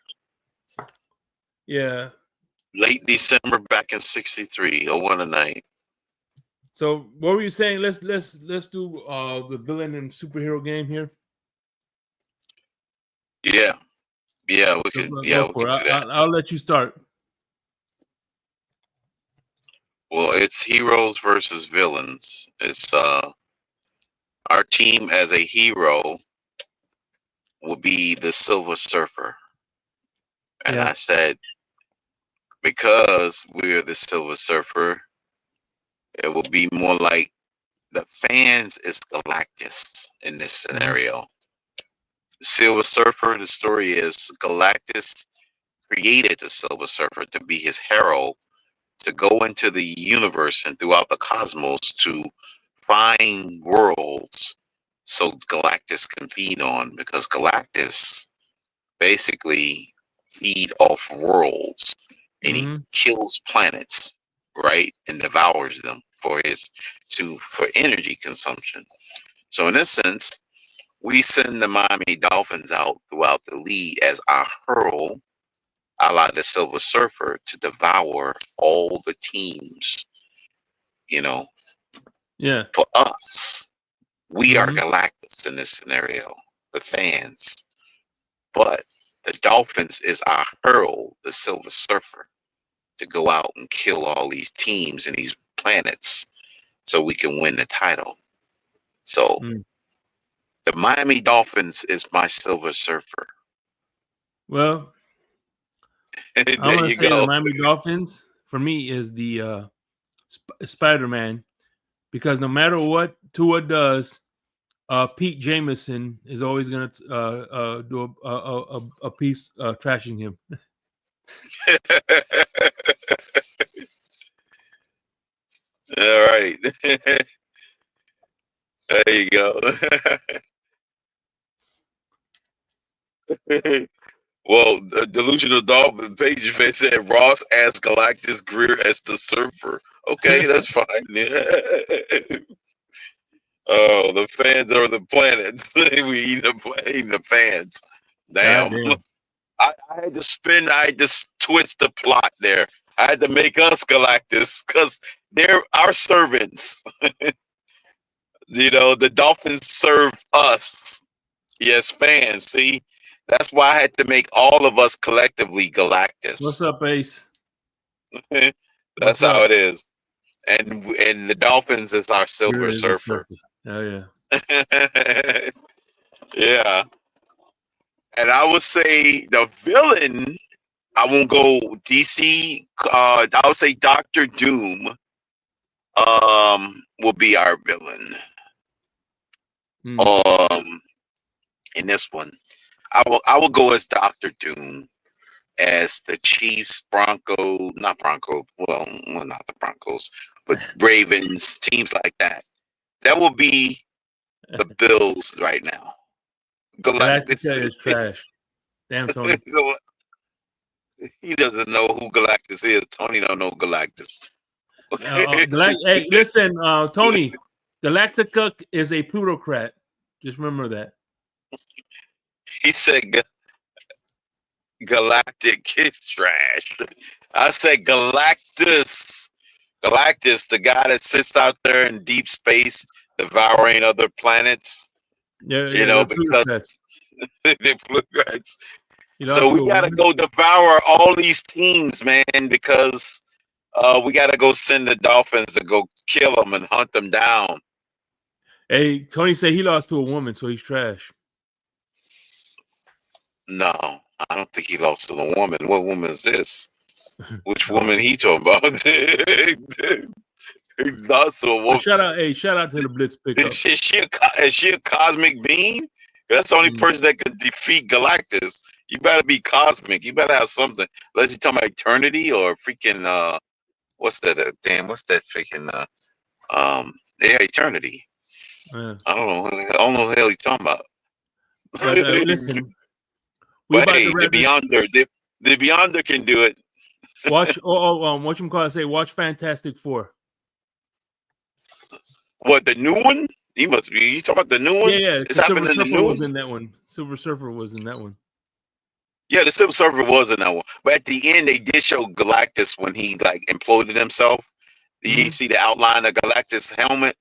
Yeah. Late December back in 63, 01 a night. So what were you saying? Let's do the villain and superhero game here. Yeah. Yeah, we could. Yeah, we could do that. I'll let you start. Well, it's heroes versus villains. It's our team as a hero will be the Silver Surfer, and I said because we're the Silver Surfer, it will be more like the fans is Galactus in this scenario. Silver Surfer. The story is Galactus created the Silver Surfer to be his herald to go into the universe and throughout the cosmos to find worlds so Galactus can feed on, because Galactus basically feed off worlds and he kills planets, right, and devours them for energy consumption. So in this sense, we send the Miami Dolphins out throughout the league as our hurl, a la the Silver Surfer, to devour all the teams. You know, for us, we are Galactus in this scenario, the fans. But the Dolphins is our hurl, the Silver Surfer, to go out and kill all these teams and these planets so we can win the title. So the Miami Dolphins is my Silver Surfer. Well, I'm going to say the Miami Dolphins, for me, is the Spider-Man, because no matter what Tua does, Pete Jamison is always going to do a piece trashing him. All right. There you go. Well, the Delusional Dolphin page fan said Ross asked Galactus Greer as the Surfer. Okay, that's fine. Oh, the fans are the planets. We eat the fans. Damn. I had to twist the plot there. I had to make us Galactus because they're our servants. You know, the Dolphins serve us. Yes, fans. See, that's why I had to make all of us collectively Galactus. What's up, Ace? That's how it is. And the Dolphins is our Silver Surfer. Oh yeah. Yeah. And I would say the villain, I won't go DC. I would say Dr. Doom will be our villain. In this one, I will go as Dr. Doom, as the Chiefs, not the Broncos, but Ravens, teams like that. That will be the Bills right now. Galactus is trash. Damn, Tony. He doesn't know who Galactus is. Tony don't know Galactus. Hey, listen, Tony. Galactica is a plutocrat. Just remember that. He said Galactic is trash. I said Galactus. Galactus, the guy that sits out there in deep space devouring other planets. Yeah, because they're plutocrats. So we gotta go devour all these teams, man, because we gotta go send the Dolphins to go kill them and hunt them down. Hey, Tony said he lost to a woman, so he's trash. No, I don't think he lost to a woman. What woman is this? Which woman he talking about? He's lost to a woman. Shout out to the Blitz pickup. Is she a cosmic being? That's the only person that could defeat Galactus. You better be cosmic. You better have something. Unless you're talking about eternity or freaking what's that? What's that freaking eternity. Yeah. I don't know what the hell you're talking about. But listen, but hey, the Beyonder can do it. Watch watch Fantastic Four. What, the new one? You talking about the new one? Yeah. Silver Surfer was in that one. Silver Surfer was in that one. Yeah, the Silver Surfer was in that one. But at the end, they did show Galactus when he imploded himself. You see the outline of Galactus' helmet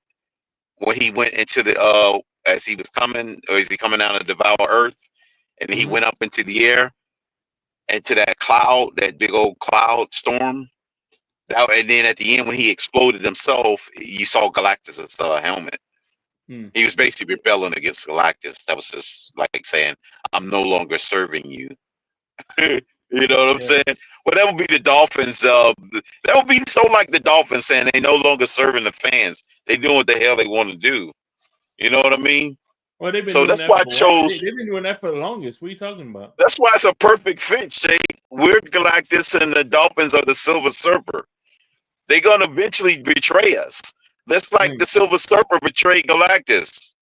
when he went into the as he was coming, or is he coming down to devour Earth? And he went up into the air, into that cloud, that big old cloud storm. And then at the end, when he exploded himself, you saw Galactus' helmet. He was basically rebelling against Galactus. That was just like saying, "I'm no longer serving you." You know what I'm saying? Well, that would be the Dolphins. That would be so like the Dolphins saying they no longer serving the fans. They doing what the hell they want to do. You know what I mean? Well, they've been So doing that's that why I for a while. chose. They've been doing that for the longest. What are you talking about? That's why it's a perfect fit, Shay. We're Galactus and the Dolphins are the Silver Surfer. They're gonna eventually betray us. That's like the Silver Surfer betrayed Galactus.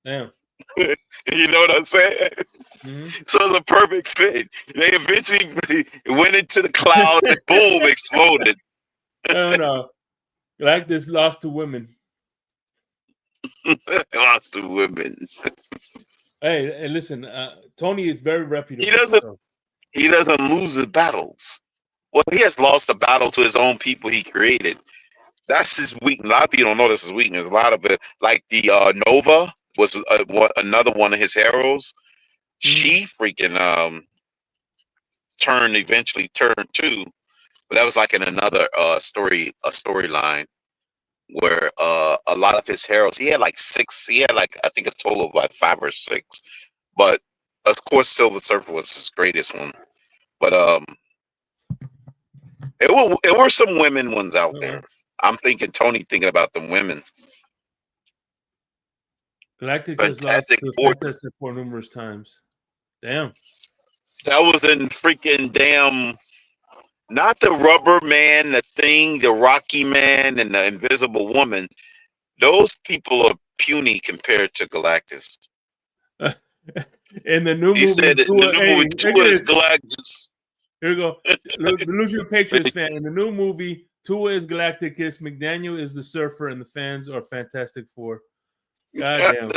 Damn. You know what I'm saying? Mm-hmm. So it's a perfect fit. They eventually went into the cloud and boom, exploded. No. Galactus lost to women. Lost to women. Hey, listen, Tony is very reputable. He doesn't lose his battles. Well, he has lost a battle to his own people he created. That's his weakness. A lot of people don't know this is weakness. A lot of it, like the Nova was another one of his heroes. She freaking eventually turned too, but that was like in another storyline where a lot of his heroes, he had like 6. He had like I think a total of like 5 or 6, but of course Silver Surfer was his greatest one. But it were some women ones out there. I'm thinking thinking about them women. Galactic has lost to Princess for numerous times. Damn. That was in freaking damn. Not the Rubber Man, the Thing, the Rocky Man, and the Invisible Woman. Those people are puny compared to Galactus. In the new movie, he said in the new movie, Tua is Galactus. Here we go. The Delusional Patriots fan. In the new movie, Tua is Galacticus, McDaniel is the Surfer, and the fans are Fantastic Four. God damn.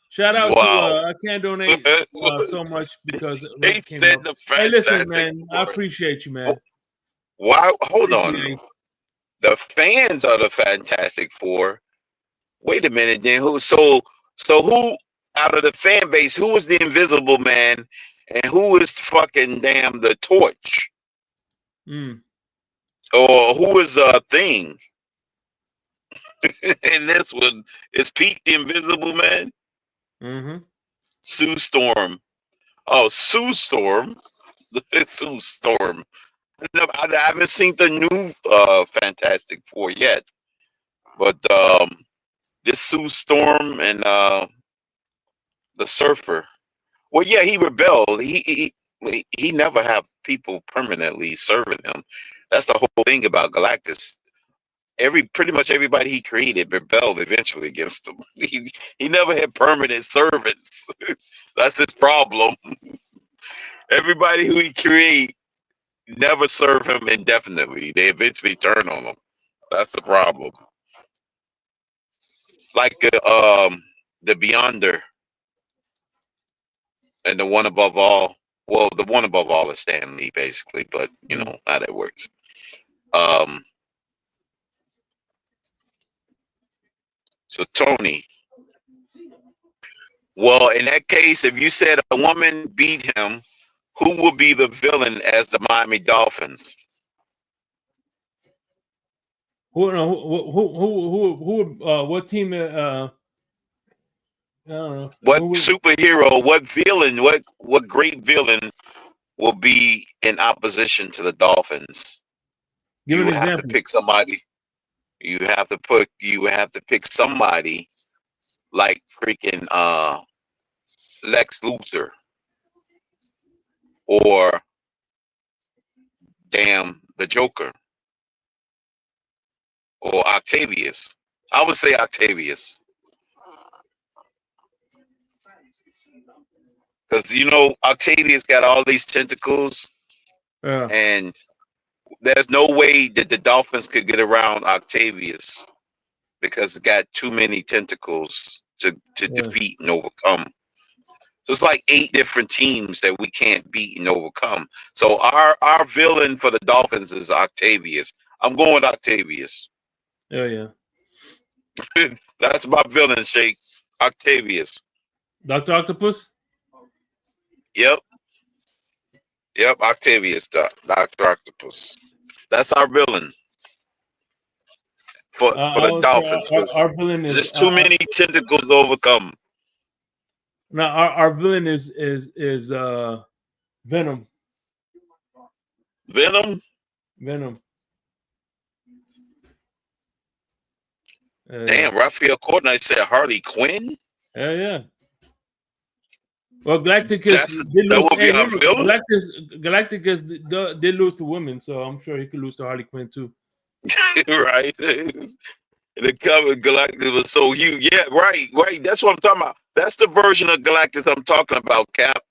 Shout out to I can't donate so much because they said the hey, listen, man, I appreciate you, man. Why? Hold on. The fans are the Fantastic Four. Wait a minute, then who? So who out of the fan base? Who is the Invisible Man, and who is fucking damn the Torch? Or who is Thing? And this one is Pete the Invisible Man. Sue Storm. Oh, Sue Storm. Sue Storm. I haven't seen the new Fantastic Four yet, but this Sue Storm and the Surfer. Well, yeah, he rebelled. He never have people permanently serving him. That's the whole thing about Galactus. Pretty much everybody he created rebelled eventually against him. He never had permanent servants. That's his problem. Everybody who he create never serve him indefinitely. They eventually turn on him. That's the problem. Like the Beyonder and the One Above All. Well, the One Above All is Stan Lee, basically, but you know how that works. So Tony. Well, in that case, if you said a woman beat him, who will be the villain as the Miami Dolphins? What team? I don't know. What superhero? What villain? What great villain will be in opposition to the Dolphins? Give an you example. have to pick somebody. You have to pick somebody like freaking Lex Luthor or damn the Joker or Octavius. I would say Octavius. Because you know Octavius got all these tentacles, and there's no way that the Dolphins could get around Octavius because it got too many tentacles to defeat and overcome. So it's like 8 different teams that we can't beat and overcome. So our villain for the Dolphins is Octavius. I'm going with Octavius. Yeah. That's my villain, Shake. Octavius. Dr. Octopus? Yep, Octavius, Dr. Octopus. That's our villain for the Dolphins. Our villain is just too many tentacles to overcome. Now our villain is Venom. Venom. Damn, Raphael Courtney said Harley Quinn. Hell yeah. Well, Galacticus did that lose. would be Hey, our remember, villain. Galacticus did lose to women, so I'm sure he could lose to Harley Quinn too. Right. The cover Galactus was so huge. Yeah, right. That's what I'm talking about. That's the version of Galactus I'm talking about, Cap.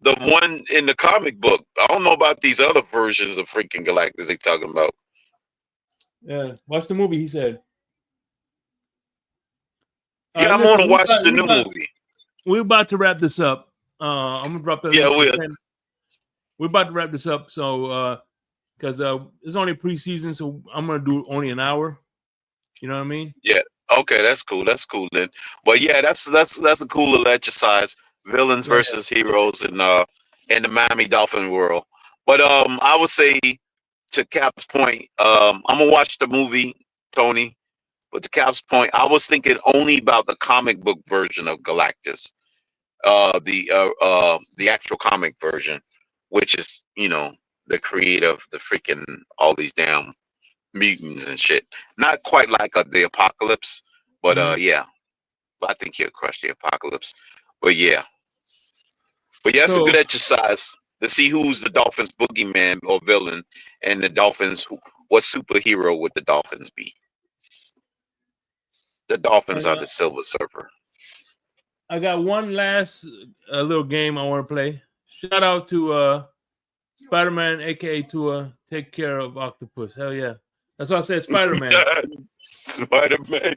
The one in the comic book. I don't know about these other versions of freaking Galactus they talking about. Yeah, watch the movie. He said. Yeah, I'm Listen, gonna watch the new movie. We're about to wrap this up. I'm gonna drop the Yeah, link. We're about to wrap this up. So, because it's only preseason, so I'm gonna do only an hour. You know what I mean? Yeah. Okay, that's cool. That's cool then. But yeah, that's a cool little exercise. Villains versus heroes in the Miami Dolphin world. But I would say to Cap's point, I'm gonna watch the movie, Tony. But to Cap's point, I was thinking only about the comic book version of Galactus, the actual comic version, which is the creative, the freaking all these damn mutants and shit. Not quite like the Apocalypse, but yeah, I think he'll crush the Apocalypse. But yeah, it's a good exercise to see who's the Dolphins' boogeyman or villain, and the Dolphins. What superhero would the Dolphins be? The Dolphins are the Silver Surfer. I got one last little game I want to play. Shout out to Spider-Man, aka Tua. Take care of Octopus. Hell yeah. That's why I said Spider-Man. Spider-Man.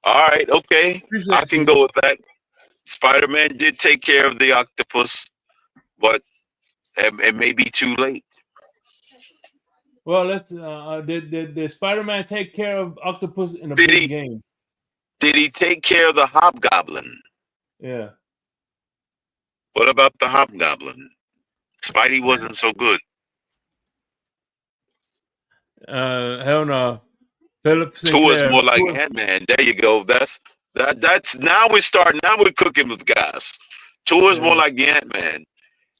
All right, okay. I can go with that. Spider-Man did take care of the octopus, but it may be too late. Well, let's. Did Spider-Man take care of Octopus in a big game? Did he take care of the Hobgoblin? Yeah. What about the Hobgoblin? Spidey wasn't so good. Hell no. Philip Tua is more like Ant-Man. There you go. That's now we're starting. Now we're cooking with guys. Tua is more like the Ant-Man.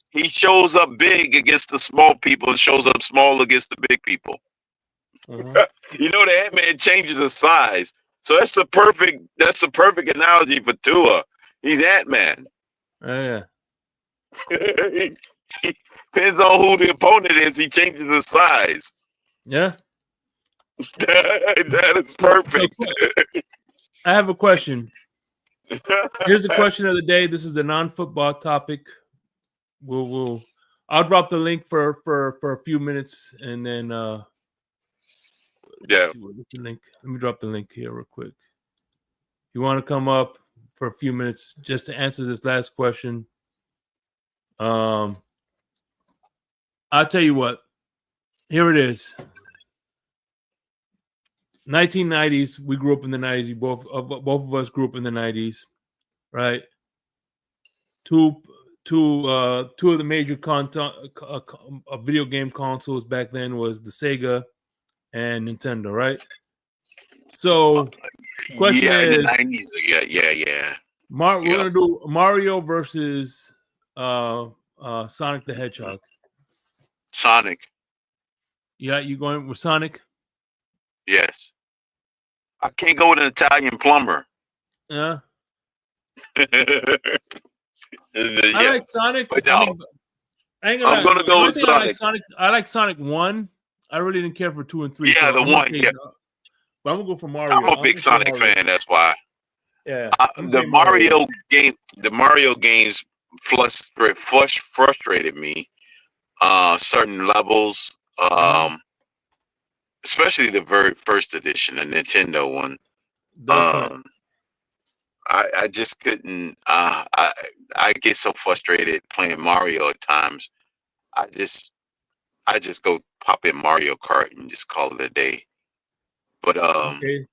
He shows up big against the small people and shows up small against the big people. The Ant-Man changes the size. So that's the perfect analogy for Tua. He's Ant-Man. Oh, yeah. Depends on who the opponent is, he changes his size. Yeah. That is perfect. I have a question. Here's the question of the day. This is the non-football topic. I'll drop the link for a few minutes, and then yeah. Let me drop the link here real quick. If you want to come up for a few minutes just to answer this last question, I'll tell you what. Here it is. 1990s. We grew up in the 90s. Both of us grew up in the 90s, right? Two of the major video game consoles back then was the Sega and Nintendo, right? So, question is, 90s, yeah. We're gonna do Mario versus Sonic the Hedgehog. Sonic. Yeah, you going with Sonic? Yes. I can't go with an Italian plumber. Yeah. I like Sonic. But no, I'm gonna go with Sonic. I like Sonic 1. I really didn't care for 2 and 3. Yeah, so the one. Yeah. But I'm gonna go for Mario. I'm a big Sonic fan. That's why. Yeah. The Mario games frustrated me. Certain levels. Especially the very first edition, the Nintendo one. I just couldn't. I get so frustrated playing Mario at times. I just go pop in Mario Kart and just call it a day. But okay.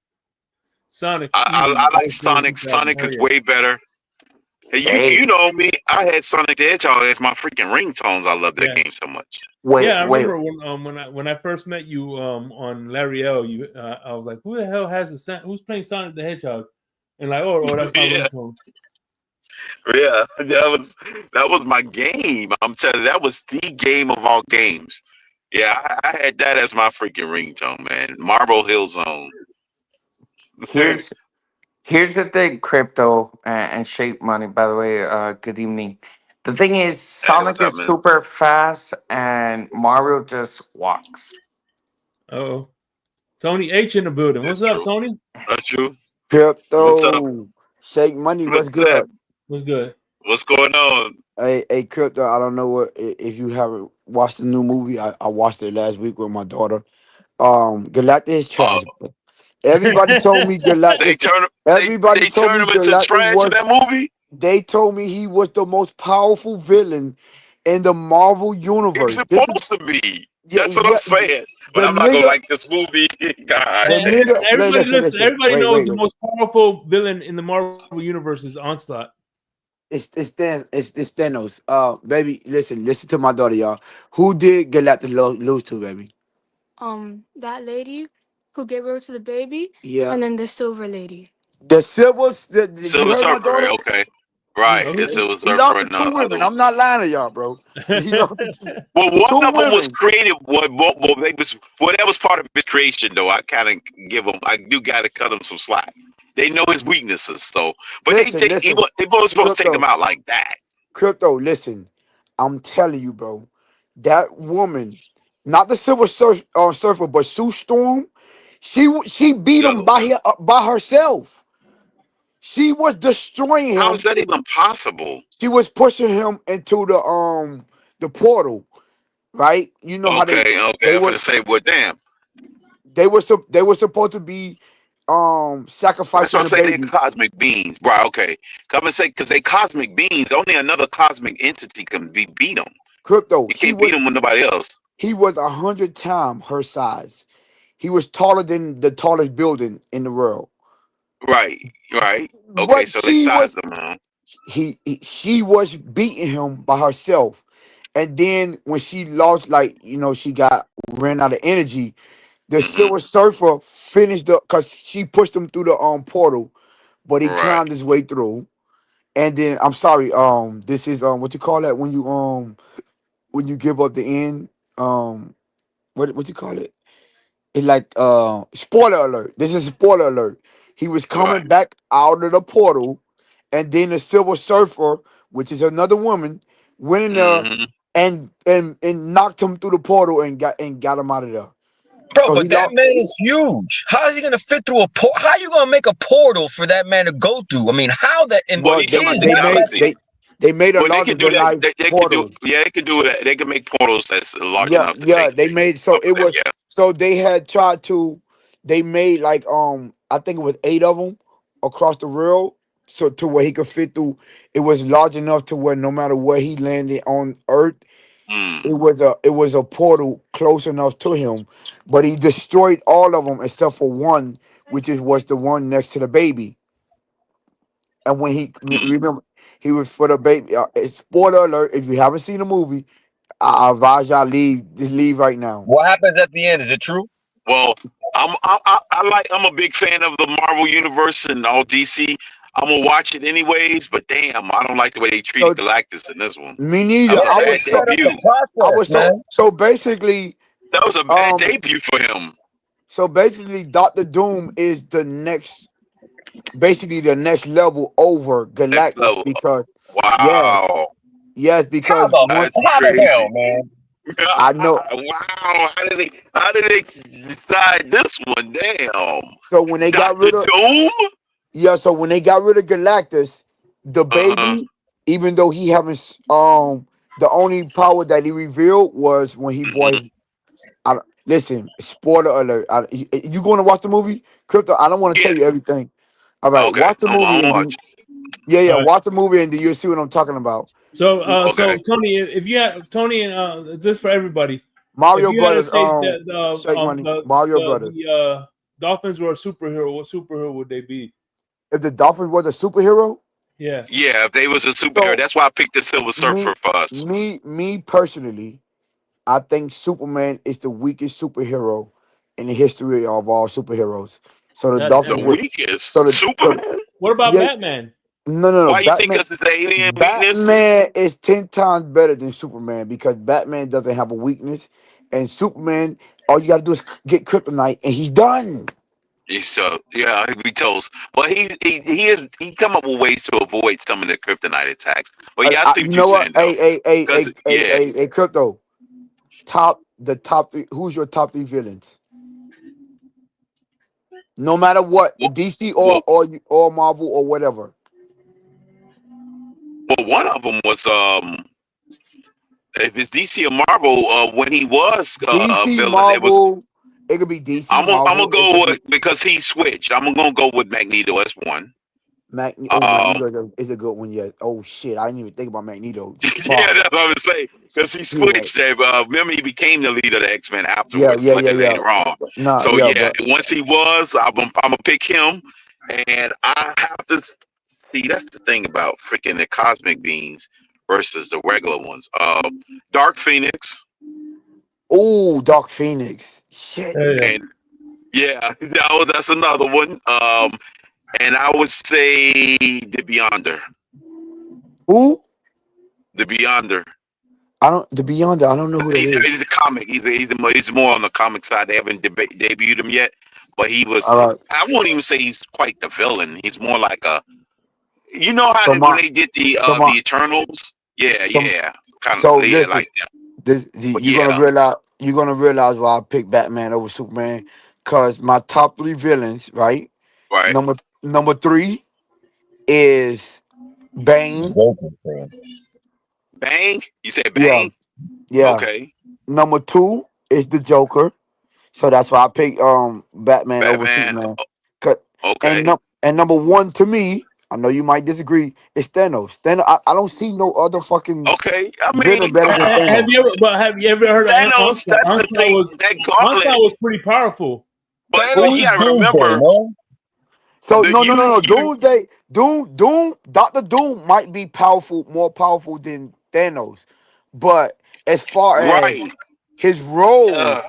Sonic. I like Sonic. Sonic is way better. You know me. I had Sonic the Hedgehog as my freaking ringtones. I love that game so much. I remember when I first met you on Larry L. I was like, who the hell who's playing Sonic the Hedgehog? And like, oh, that's my ringtone. Yeah, that was my game. I'm telling you, that was the game of all games. Yeah, I had that as my freaking ringtone, man. Marble Hill Zone. Here's Here's the thing, crypto and shape money. By the way, good evening. The thing is, Hey, what's Sonic up, is man? super fast, and Mario just walks. Oh, Tony H in the building. That's What's up, true. Tony? That's true. What's up? Crypto, Shake Money, what's What's that? good? What's good? What's going on? Hey, Crypto, I don't know what if you haven't watched the new movie. I watched it last week with my daughter. Galactus is Oh, trash. Bro. Everybody told me they Galactus. turn Everybody they told turn me him into Galactus trash in was. that movie. They told me he was the most powerful villain in the Marvel He's universe. This is supposed to be. yeah, That's what I'm yeah. saying. But The I'm not gonna nigga, like this movie. God the Man, damn. listen, nigga. everybody, Listen, listen. listen. Everybody knows Wait. the most powerful villain in the Marvel universe is Onslaught. It's Thanos. Baby, listen to my daughter, y'all. Who did Galactus lose to, baby? That lady who gave birth to the baby, Yeah, and then the silver lady. the silver. You Silver heard my Surfer. daughter. Okay, right. It's Okay. Silver He lost Surfer to and the two other women. one. I'm not lying to y'all, bro. He lost to Well, one two of them was women. created. That was part of his creation, though. I kind of give him. I do got to cut him some slack. They know his weaknesses, so. But Listen. they both supposed to take him Crypto, out like that. crypto. Listen, I'm telling you, bro. That woman, not the Surfer, but Sue Storm. She beat The him other one. by herself. She was destroying How is him. that even possible? She was pushing him into the portal, right? You know how Okay, okay. they I'm were gonna say, well, damn. they were supposed to be That's what sacrificing I'm the saying. They baby. cosmic beings, right? Okay. Come and say because they cosmic beings. Only another cosmic entity can beat them. Crypto, You can't beat them with nobody else. he was 100 times her size. He was taller than the tallest building in the world. Right, right. Okay, But so they sized them, huh? she was beating him by herself. And then when she lost, like, she ran out of energy, the Hmm. Silver Surfer finished the because she pushed him through the portal, but he Right. climbed his way through. And then I'm sorry, this is what you call that when you give up the end, what you call it? It's like spoiler alert. This is spoiler alert. He was Right. coming back out of the portal, and then the Silver Surfer, which is another woman, went in there Hmm. and knocked him through the portal and got him out of there. Bro, So he but that lost. man is huge. How is he gonna fit through a port? How you gonna make a portal for that man to go through? I mean, how that and Well, Well, you talking they about they made technology. that's they made a Well, they larger can do than that. life They can do. portal. Yeah, they can do that. They can make portals that's large Yeah, enough to yeah. take They made up it there. was Yeah. so they had tried to. They made like I think it was 8 of them across the world, so to where he could fit through. It was large enough to where no matter where he landed on Earth, Mm. it was a portal close enough to him. But he destroyed all of them except for one, which was the one next to the baby. And when Mm. remember, he was for the baby. Spoiler alert! If you haven't seen the movie, I advise y'all just leave right now. what happens at the end. Is it true? Well, I'm a big fan of the Marvel universe and all DC. I'm gonna watch it anyways, but damn, I don't like the way they treated So Galactus in this one. me That neither. was a Yeah, they bad sped up the debut. process, man. So basically, That was a bad um debut for him. Doctor Doom is the next level over Next Galactus level. because yes, Wow. yes, How because the once That's how the hell, crazy. man? I know. Wow. How did they decide this one? Damn. So when they got Doctor rid of Doom? so when they got rid of Galactus, the Uh-huh. baby, even though he haven't the only power that he revealed was when he bought Hmm. his. Listen, spoiler alert. You going to watch the movie, Crypto? I don't want to Yeah. tell you everything. All right, Okay. watch the movie I'm and watching. then yeah, All right. watch the movie and then you'll see what I'm talking about. So, Okay. Tony, if you had Tony and just for everybody, if Mario you had to Brothers, say that Shake Money, Mario Brothers. Dolphins were a superhero, what superhero would they be? If the Dolphins was a superhero, Yeah, Yeah, if they was a superhero, so that's why I picked the Silver me, Surfer for us. me personally, I think Superman is the weakest superhero in the history of all superheroes. So the God The Dolphins damn. would, weakest so the Superman? What about yeah, Batman? no, Why you think Batman. this is the alien weakness? Batman is 10 times better than Superman because Batman doesn't have a weakness, and Superman, all you gotta do is get kryptonite, and he's done. Yeah, he'd be toast. But he come up with ways to avoid some of the kryptonite attacks. But yeah, I see You what you're know what? saying though. Because yeah, Hey, crypto. The top three. Who's your top three villains? No matter what, well, DC well, or Marvel or whatever. one of them was if it's DC or Marvel, when he was a DC, villain, it was. Marvel. It could be DC, I'm gonna Marvel. It go could be with because he switched. I'm gonna go with Magneto as one. Um, Magneto is a good one. Yeah. Oh shit, I didn't even think about Magneto. yeah, Fuck. that's what I'm saying. Because he Yeah. switched. Remember, he became the leader of the X-Men Yeah. afterwards, Yeah. Yeah. Yeah. later on. Nah. So Yeah. yeah, But once he was, I'm gonna pick him, and I have to see. That's the thing about freaking the cosmic beings versus the regular ones. Dark Phoenix, oh, Dark Phoenix. Shit. Yeah. and yeah, that's another one. And I would say the Beyonder. Who? The Beyonder. The Beyond. I don't know who that is. He's a comic. He's more on the comic side. They haven't debuted him yet, but he was. All right. I won't even say he's quite the villain. He's more like a. You know how So when my they did the so my Eternals? Yeah, some yeah, kind of so yeah, listen. like that. But You're yeah, gonna realize why I picked Batman over Superman. Cause my top three villains, right? right. Number three is Bane. Joker, bro. Bang. You said Yeah. bang. Yeah. Okay. Number two is the Joker. So that's why I picked Batman over Batman. Superman. 'Cause- Okay. And number one to me, I know you might disagree, is Thanos. Thanos, I don't see no other fucking Okay. I villain mean, better than Have Thanos. you ever heard of Thanos. Onslaught? That's the thing. That Onslaught gauntlet. was pretty powerful. But Thanos you is gotta Doomsday, remember man. So that no. you Doom, Doctor Doom might be more powerful than Thanos, but as far as right. his role Uh,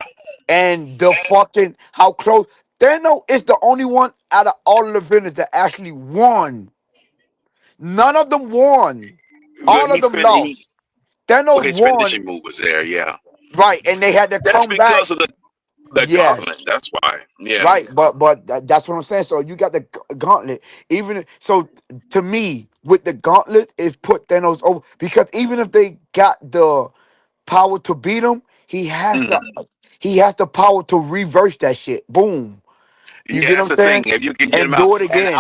and the fucking how close Thanos is the only one out of all of the villains that actually won. None of them won. but All of them he lost. Thanos his won, finishing move was there. Yeah. right, and they had to That's come back. because of the gauntlet. Yes. That's why. Yeah. Right, but that's what I'm saying. So you got the gauntlet. So to me, with the gauntlet, it put Thanos over because even if they got the power to beat him, Mhm. he has the power to reverse that shit. Boom. You Yeah, get what that's I'm the thing. saying? If you can get him And out, do it and again.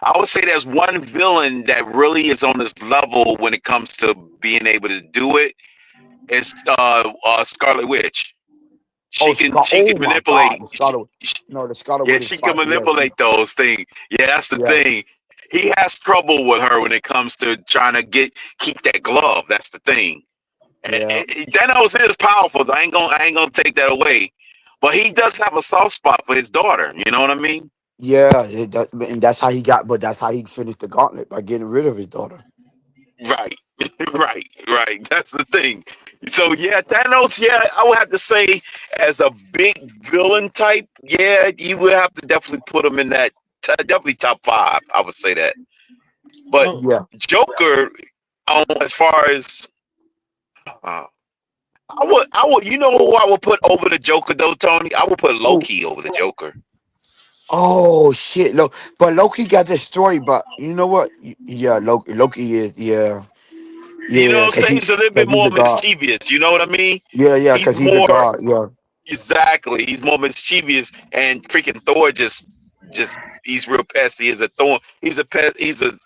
I would say there's one villain that really is on this level when it comes to being able to do it. It's Scarlet Witch. Oh, She can oh my God, manipulate. the Scarlet Yeah, Witch is she can fire. Yeah, manipulate those things. Yeah, that's the yeah, thing. He has trouble with her when it comes to trying to keep that glove. That's the thing. yeah, Thanos is powerful. I ain't gonna take that away. But he does have a soft spot for his daughter. You know what I mean? yeah. And that's how he got. But that's how he finished the gauntlet by getting rid of his daughter. Right, right. That's the thing. So yeah, Thanos. Yeah, I would have to say as a big villain type. Yeah, you would have to definitely put him in that definitely top 5. I would say that. But Oh, Yeah. Joker, as far as uh, I would. You know who I would put over the Joker though, Tony? I would put Who? Loki over the Joker. Oh shit, but Loki got destroyed. But you know what? Yeah, Loki is You know what I'm because saying? He's a little bit he's more a god. mischievous. You know what I mean? Yeah, He's because he's a more god. Yeah, exactly. He's more mischievous, and freaking Thor just he's real pesky. He's a Thor. He's a pest. He's a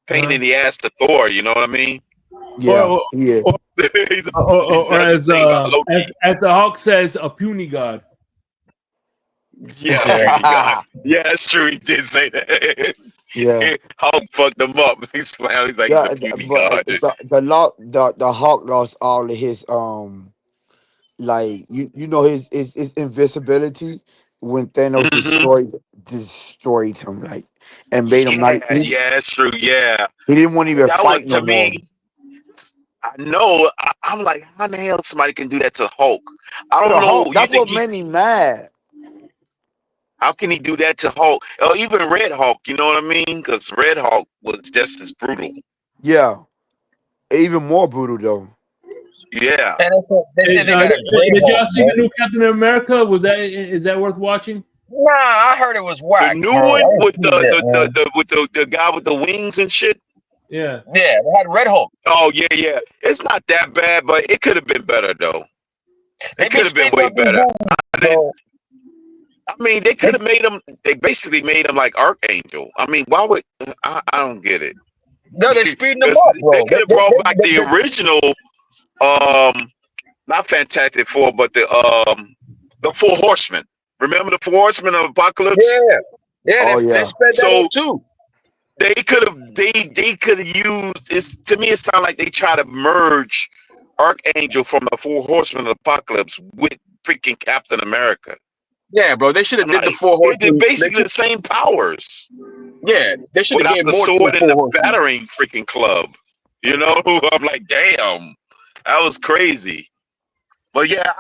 pain in the ass to Thor. You know what I mean? yeah, or, yeah, or, He's or that's the thing about Loki. as the Hawk says, a puny god. Yeah, Yeah. puny God. Yeah, that's true. He did say that. yeah, Hulk fucked him up. He smiled. He's like, he's yeah. a puny But God. the Hawk lost all of his like you know his invincibility when Thanos Hmm. destroyed him like and made him not Yeah, that's true. Yeah, he didn't want to even that was fight to no more. me. I know. I'm like, how the hell somebody can do that to Hulk? I The don't know. Hawk, You that's think what he? made me mad. How can he do that to Hulk? Or even Red Hulk? You know what I mean? Because Red Hulk was just as brutal. Yeah, even more brutal though. Yeah. And they said they got a great Did y'all Hulk, see bro. the new Captain America? Is that worth watching? Nah, I heard it was The whack, new bro. one I didn't with see that, man. the guy with the wings and shit. Yeah. Yeah, they had Red Hulk. Oh yeah. It's not that bad, but it could have been better though. They It be could have been speeding way up these better. movies, I didn't. bro. I mean, they could have made him. They basically made him like Archangel. I mean, why would I don't get it? No, they're speeding them Because up, they bro. could have brought back the original, not Fantastic Four, but the Four Horsemen. Remember the Four Horsemen of Apocalypse? Yeah, Oh they yeah. sped that So up too. they could have used. It's to me, it sounds like they try to merge Archangel from the Four Horsemen of Apocalypse with freaking Captain America. Yeah, bro. They should have I'm did the like, Four they did Horsemen. basically the same powers Yeah, they should have without gave the more to sword the and Four the Horsemen. battering freaking club. You know, I'm like, damn, that was crazy. But yeah,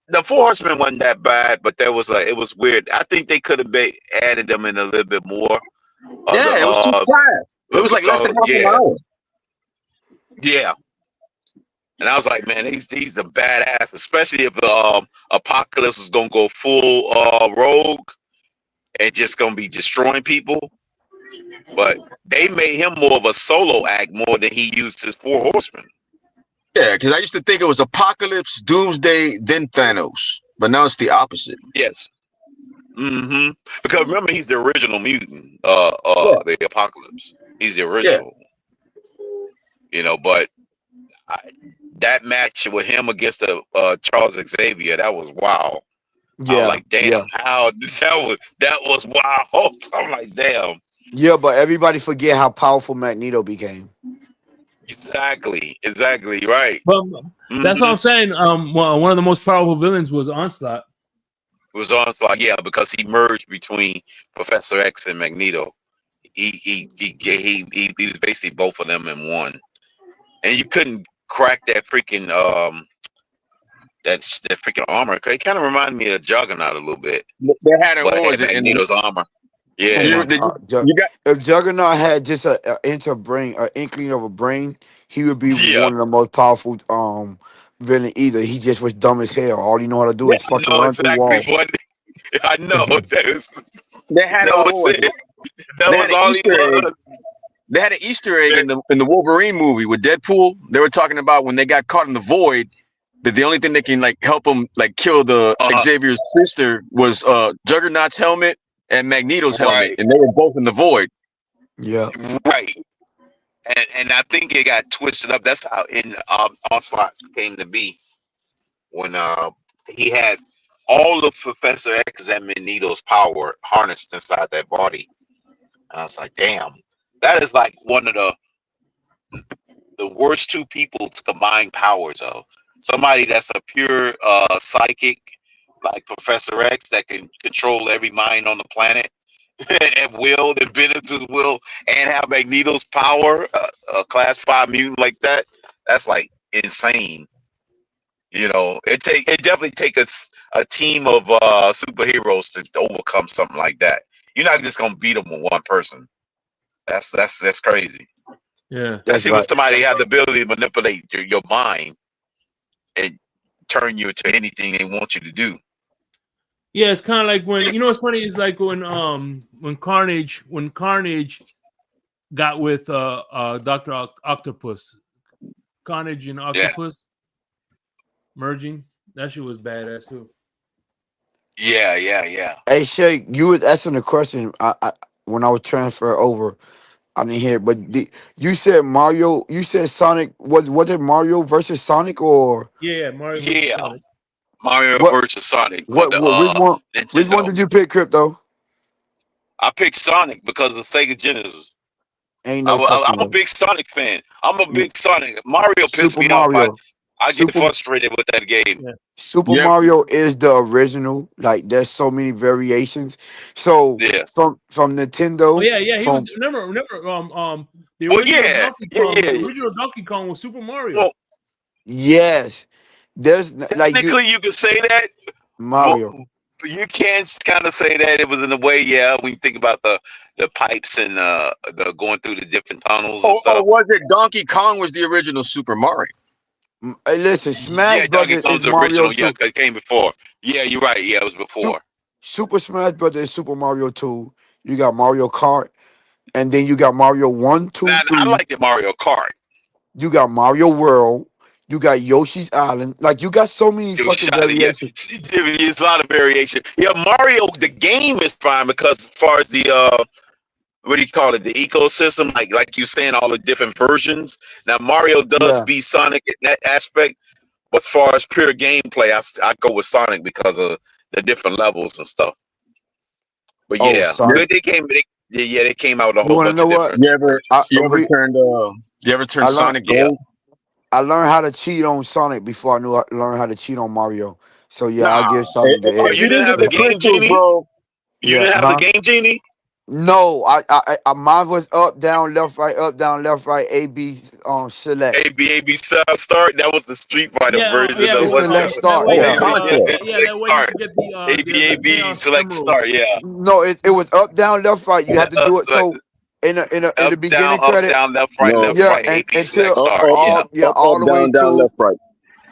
the Four Horsemen wasn't that bad, but it was weird. I think they could have added them in a little bit more. Yeah, it was too fast. It was like less than half an hour. Yeah. And I was like, man, he's the badass, especially if Apocalypse is gonna go full rogue and just gonna be destroying people. But they made him more of a solo act more than he used his Four Horsemen. Yeah, because I used to think it was Apocalypse, Doomsday, then Thanos, but now it's the opposite. Yes. Mm-hmm. Because remember, he's the original mutant. The Apocalypse. He's the original. You know, but that match with him against the Charles Xavier, that was wow. Yeah. I was like, damn, how that was wild. I'm like, damn. Yeah, but everybody forget how powerful Magneto became. Exactly, right. But that's what I'm saying. One of the most powerful villains was Onslaught. It was Onslaught, yeah, because he merged between Professor X and Magneto. He was basically both of them in one, and you couldn't crack that freaking that freaking armor. It kind of reminded me of Juggernaut a little bit. They had it. What was it? Magneto's armor. Yeah. You got, if Juggernaut had just an inkling of a brain, he would be one of the most powerful villain. Either he just was dumb as hell. All he know how to do is fucking run through walls. I know. They had that was it. That was all he was. They had an Easter egg in the Wolverine movie with Deadpool. They were talking about when they got caught in the void, that the only thing that can like help them like kill the Xavier's sister was Juggernaut's helmet and Magneto's helmet, and they were both in the void. Yeah, right. And I think it got twisted up. That's how in Onslaught came to be when he had all of Professor X and Magneto's power harnessed inside that body. And I was like, damn, that is like one of the worst two people to combine powers of. Somebody that's a pure psychic, like Professor X, that can control every mind on the planet at will, and bend into his will, and have Magneto's power, a class 5 mutant like that. That's like insane. You know, it definitely take a team of superheroes to overcome something like that. You're not just gonna beat them with one person. That's crazy. Yeah, especially when somebody had the ability to manipulate your mind and turn you into anything they want you to do. Yeah, it's kind of like when what's funny is like when Carnage got with Dr. Octopus, Carnage and Octopus merging. That shit was badass too. Yeah. Hey Shay, you was asking a question. I when I was transferred over, I didn't hear it, but you said Mario. You said Sonic. Was it Mario versus Sonic or? Yeah, Mario versus Sonic. Mario versus Sonic. Which one did you pick, Crypto? I picked Sonic because of Sega Genesis. Ain't no I'm a big Sonic fan. I'm a big Sonic. Mario pissed me off. I get frustrated with that game. Yeah. Super Mario is the original. Like, there's so many variations. So from Nintendo. Oh yeah. He was remember the original Donkey Kong was Super Mario. Well, yes, there's technically you could say that Mario. But you can kind of say that it was in a way, when you think about the pipes and the going through the different tunnels and stuff. Or was it Donkey Kong was the original Super Mario? Hey, listen, Smash Brothers Donkey Kong's is Mario original. Yeah, it came before. Yeah, you're right. Yeah, it was before. Super Smash Brothers is Super Mario 2. You got Mario Kart, and then you got Mario 1, 2, Now, I 3. like the Mario Kart. You got Mario World. You got Yoshi's Island. Like you got so many Yo, fucking shot it, yeah. variations. See, Jimmy, it's a lot of variation. Yeah, Mario, the game is fine because as far as the what do you call it, the ecosystem, like you saying, all the different versions. Now Mario does Yeah. beat Sonic in that aspect, but as far as pure gameplay, I go with Sonic because of the different levels and stuff. But Oh, yeah, Sonic. they came out with a You whole want to bunch know of what? different You ever I you ever we turned I learned Sonic yeah. Gold? I learned how to cheat on Sonic before I learned how to cheat on Mario. So yeah, I Nah. give If, Sonic the Oh, if edge. you you didn't didn't have get the the Yeah. game crystals, genie? bro. You Yeah. didn't have the Huh? game genie? No, mine was up, down, left, right, up, down, left, right, A, B, select. AB start. That was the Street Fighter Yeah, version yeah, of It's but what's select that? that start. way Oh, you it's Yeah. get the Contra. yeah, Select that way you start. can get the play ABAB on STEM select rules. start. Yeah. No, it was up, down, left, right. You had to do it. Like So in up, the beginning credit, down, No, left, yeah, right. and AB select until start. Yeah. all up, the way down, down, to left, right.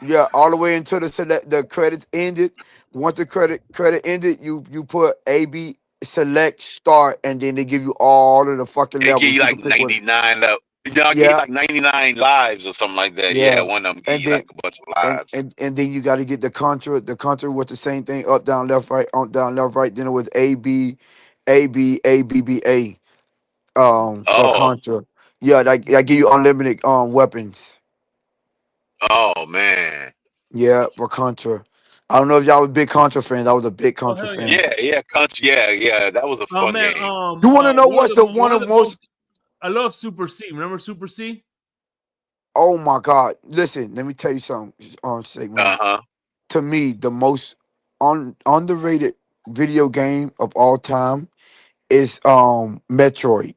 yeah, all the way until the credits ended. Once the credit ended, you put A B select start, and then they give you all of the fucking It give levels. you You like can pick one. 99. No, I give you Yeah, like 99 lives or something like that. Yeah, yeah, one of them give and you then like a bunch of lives. and then you got to get the contra. The contra was the same thing: up, down, left, right, up, down, left, right. Then it was A B, A B, A B B A. For Oh, contra. Yeah, that give you unlimited weapons. oh man. Yeah, for contra. I don't know if y'all was big contra fans. I was a big Oh contra hell yeah! fan. Yeah. Country. Yeah. That was a Oh fun man, game. You want to know what's the one of the most? I love Super C. Remember Super C? Oh my God! Listen, let me tell you something. Segment. Uh-huh. To me, the most underrated video game of all time is Metroid.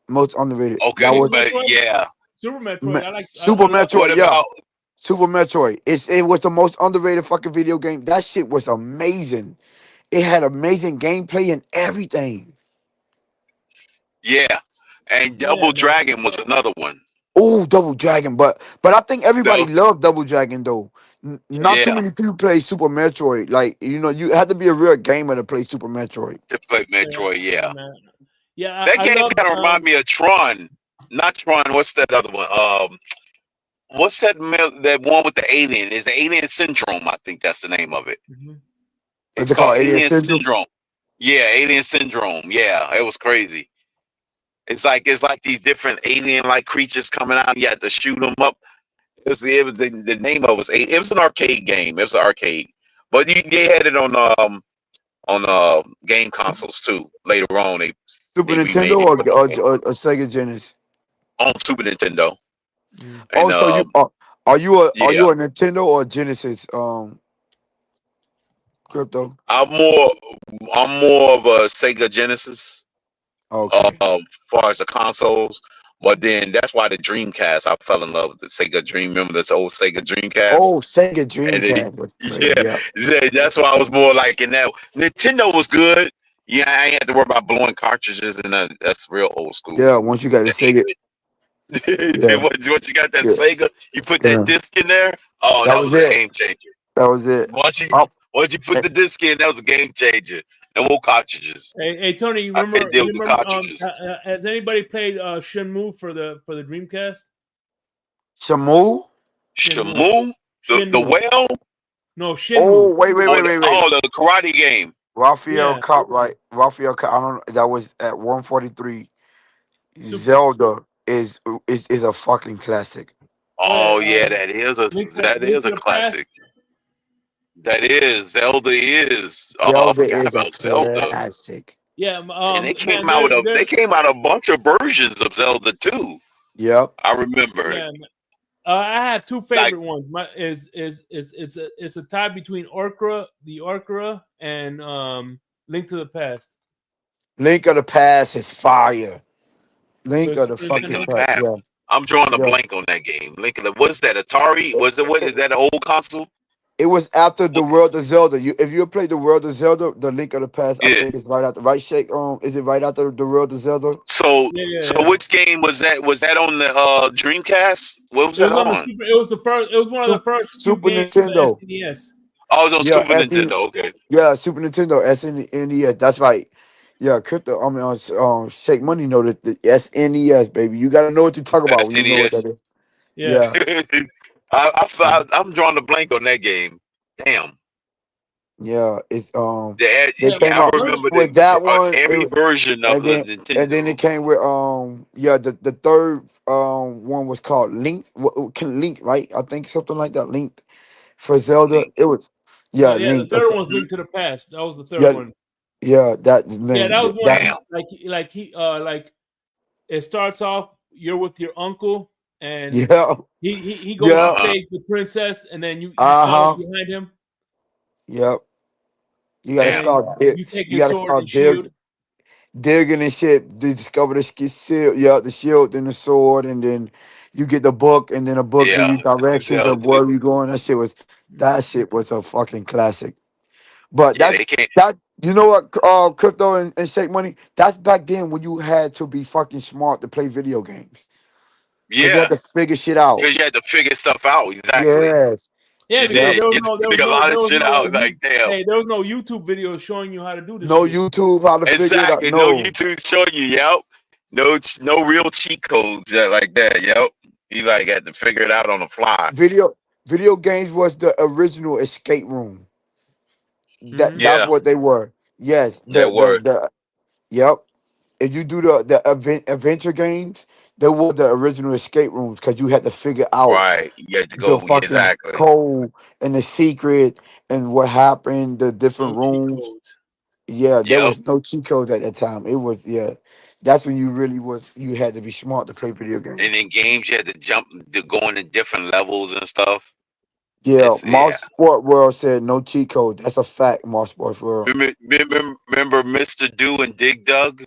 Most underrated. That Okay, Super was but Metroid. yeah. Super Metroid. Super I love What Metroid. Super Yeah, about Metroid. Super Metroid. It was the most underrated fucking video game. That shit was amazing. It had amazing gameplay and everything. yeah? And Yeah, Double man. Dragon was another one. Oh, Double Dragon, but I think everybody Though, loved Double Dragon though. Not too yeah, many people play Super Metroid. Like you had to be a real gamer to play Super Metroid. to play Yeah, Metroid. yeah, Yeah, man. Yeah, that I game love kind of remind me of Tron. Not Tron. What's that other one? What's that one with the alien? Is Alien Syndrome? I think that's the name of it. Mhm. Is It's it called called Alien Alien Syndrome? Syndrome. Yeah, Alien Syndrome. Yeah, it was crazy. It's like these different alien like creatures coming out. You had to shoot them up. It was the name of it was it was an arcade game. It was an arcade, but they had it on game consoles too. Later on, Super they Nintendo remade it or Sega Genesis? on Super Nintendo. Mm. And Oh, so are yeah, you a Nintendo or Genesis crypto? I'm more I'm more of a Sega Genesis Okay. far as the consoles. But then that's why the Dreamcast, I fell in love with the Sega Dream. Remember this old Sega Dreamcast? Oh, Sega And it, Dreamcast was great. yeah, Yeah. that's why I was more like in that. Nintendo was good. Yeah, I ain't had to worry about blowing cartridges, and that's real old school. Yeah. Once you got the Sega, yeah, Once you got that yeah, Sega, you put that yeah. disc in there. Oh, That that was was a it. game changer. That was it. Once you Oh, once you put and, the disc in, that was a game changer. No more cartridges. Hey Tony, I couldn't deal you with the remember cartridges. has anybody played Shenmue for the Dreamcast? Shamu. Shenmue. Shamu, the Shenmue. whale, No, Oh, Shenmue. wait. the karate game. Raphael Yeah. Cop, right? Raphael Cop. I don't know. That was at 143. Super, Zelda is a fucking classic. oh yeah. Oh yeah, that is a Link to the classic. Past. That is Zelda is. Oh, I Zelda forgot is a about Zelda. classic. Yeah, And man, there, they came out a bunch of versions of Zelda too. Yep. I remember yeah. I have two like favorite ones. It's a tie between Orkra, and Link to the Past. Link of the Past is fire. For Link the of the Super Link to fucking the Nintendo. Past. Past. Yeah. I'm drawing a Yeah. blank on that game. Link to the what's that? Atari? What is that an old console? It was after the What, World of Zelda. If you played the World of Zelda, the Link of the Past, I yeah. think it's right after. Right, Shake? Is it right after the World of Zelda? Yeah. Which game was that? Was that on the Dreamcast? What was It was that on the on? Super. It was one of the first few Super games for the Nintendo. SNES. Oh, it was on Yeah, Super Nintendo. Okay. yeah, Super Nintendo, SNES. That's right. Yeah, crypto. I mean, Shake Money know that the SNES, baby. You got to know what you talk about when you know what SNES. that is. Yeah. Yeah, I'm drawing a blank on that game. Damn. yeah. It's Yeah, they Yeah. came I out One. remember with that one. every version of And the then it Nintendo. came with the third one was called Link. Can Link, right? I think something like that. Link for Zelda. Link. It was No, yeah, yeah. The Link. third one's Mhm. Link to the Past. That was the third Yeah, one. yeah. That Yeah, man. that was one. Damn. That's Like it starts off. You're with your uncle, and yeah, he goes to yeah. Uh-huh. save the princess, and then you Uh follow huh. behind him, Yep. You gotta and Damn. then start. you take You your gotta sword and start shield. digging and shit. To discover the shield. Yeah, the shield and the sword, and then you get the book, and then a book give Yeah. you directions of Zelda. where you going. That shit was a fucking classic. But Yeah, they can't. that you know what, crypto and Shake Money. That's back then when you had to be fucking smart to play video games because you had Yeah, to figure shit out. because you had to figure stuff out. Exactly. Yes. Yeah, You because Yep. did. You had to figure a lot of shit out. Like, damn. hey, there was no YouTube videos showing you how to do this No shit. YouTube how to figure it out. Exactly. No No YouTube showing you. Yep. No real cheat codes like that. Yep. You like had to figure it out on the fly. video video games was the original escape room. Hmm. That's Yeah. what they were. Yes. That word. Yep. If you do adventure games, they were the original escape rooms because you had to figure out Right. You had to the go. Yeah, fucking exactly. code and the secret and what happened, the different No cheat rooms. codes. Yeah, there Yep. was no cheat codes at that time. It was that's when you really was you had to be smart to play video And games. in games, you had to jump to go into different levels and stuff. Yeah, It's Moss yeah. Sport World said no cheat code. That's a fact, Moss Sport World. Remember Mr. Do and Dig Dug?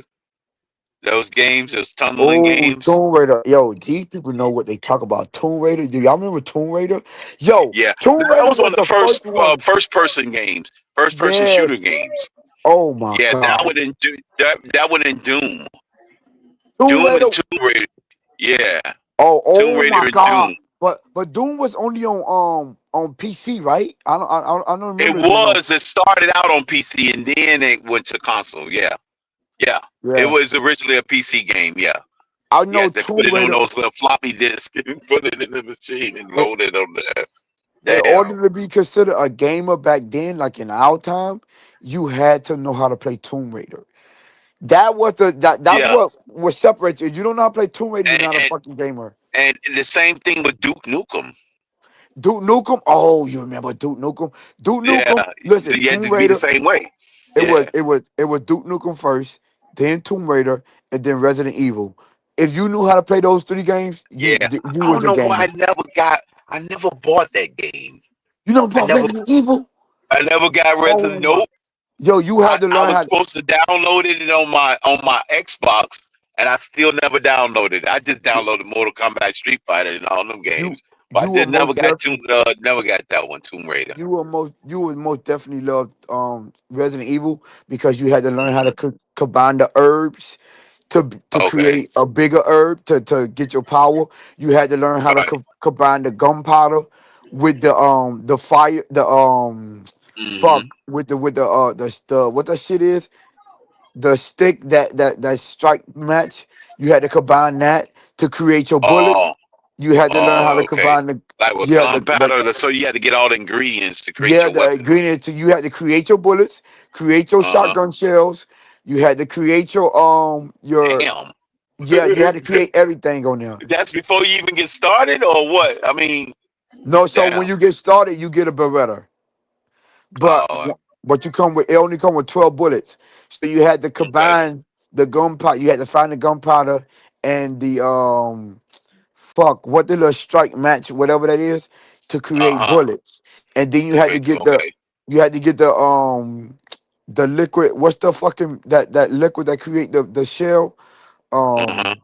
Those games, those tunneling Oh, games. Tomb Raider. Yo, these people know what they talk about. Tomb Raider. Do y'all remember Tomb Raider? Yo, Yeah, Tomb that Raider was one was of the the first one. first person games, first person shooter Yes. games. Oh my Yeah, that God. one in that one in Doom, Tomb Doom Raider. and Tomb Raider. Yeah, Tomb Oh my Raider and God. Doom. But Doom was only on PC, right? I don't It remember it being on. was. It started out on PC and then it went to console. Yeah, yeah. It Yeah. was originally a PC game. Yeah, I you know had to put Tomb it on Raider. those little floppy disks and put it in the machine and In, load it on there. in Damn. order to be considered a gamer back then, like in our time, you had to know how to play Tomb Raider. That's Yeah, what separates you. If you don't know how to play Tomb Raider, you're and, not a and fucking gamer. and the same thing with Duke Nukem. Duke Nukem. Oh, you remember Duke Nukem? Duke Nukem. Yeah, so Listen, you had Tomb to be the Raider. same way. It was Yeah, it was it was Duke Nukem first, then Tomb Raider, and then Resident Evil. If you knew how to play those three games, yeah. you I was don't a know why gamer. I never bought that game. You know I about never, Resident Evil? I never got Oh Resident. my! Nope. Yo, you had to I learn was how. supposed to download it on my Xbox, and I still never downloaded it. I just downloaded Mortal Kombat, Street Fighter, and all them You games. But I you were did never most got definitely never got that one, Tomb Raider. you would most definitely love Resident Evil because you had to learn how to Hmm. combine the herbs to Okay. create a bigger herb to get your power. You had to learn how to Right. combine the gunpowder with the fire Hmm. fuck with the what that shit is, the stick that strike match. You had to combine that to create your Oh. bullets. You had to learn how Oh. to Okay. combine the Like with yeah the gunpowder, so you had to get all the ingredients to create yeah your the weapon. ingredients. You had to create your bullets, create your Uh huh. shotgun shells. You had to create your Damn. yeah. You had to create everything on there. That's before you even get started, or what? I mean, No, so when damn. you get started, you get a Beretta. But Oh, but you come with it only come with 12 bullets. So you had to okay. combine the gunpowder. You had to find the gunpowder and the fuck what the little strike match, whatever that is, to Uh create huh. bullets. And then To make okay. you had to get the liquid. What's the fucking that liquid that create the shell? Uh huh.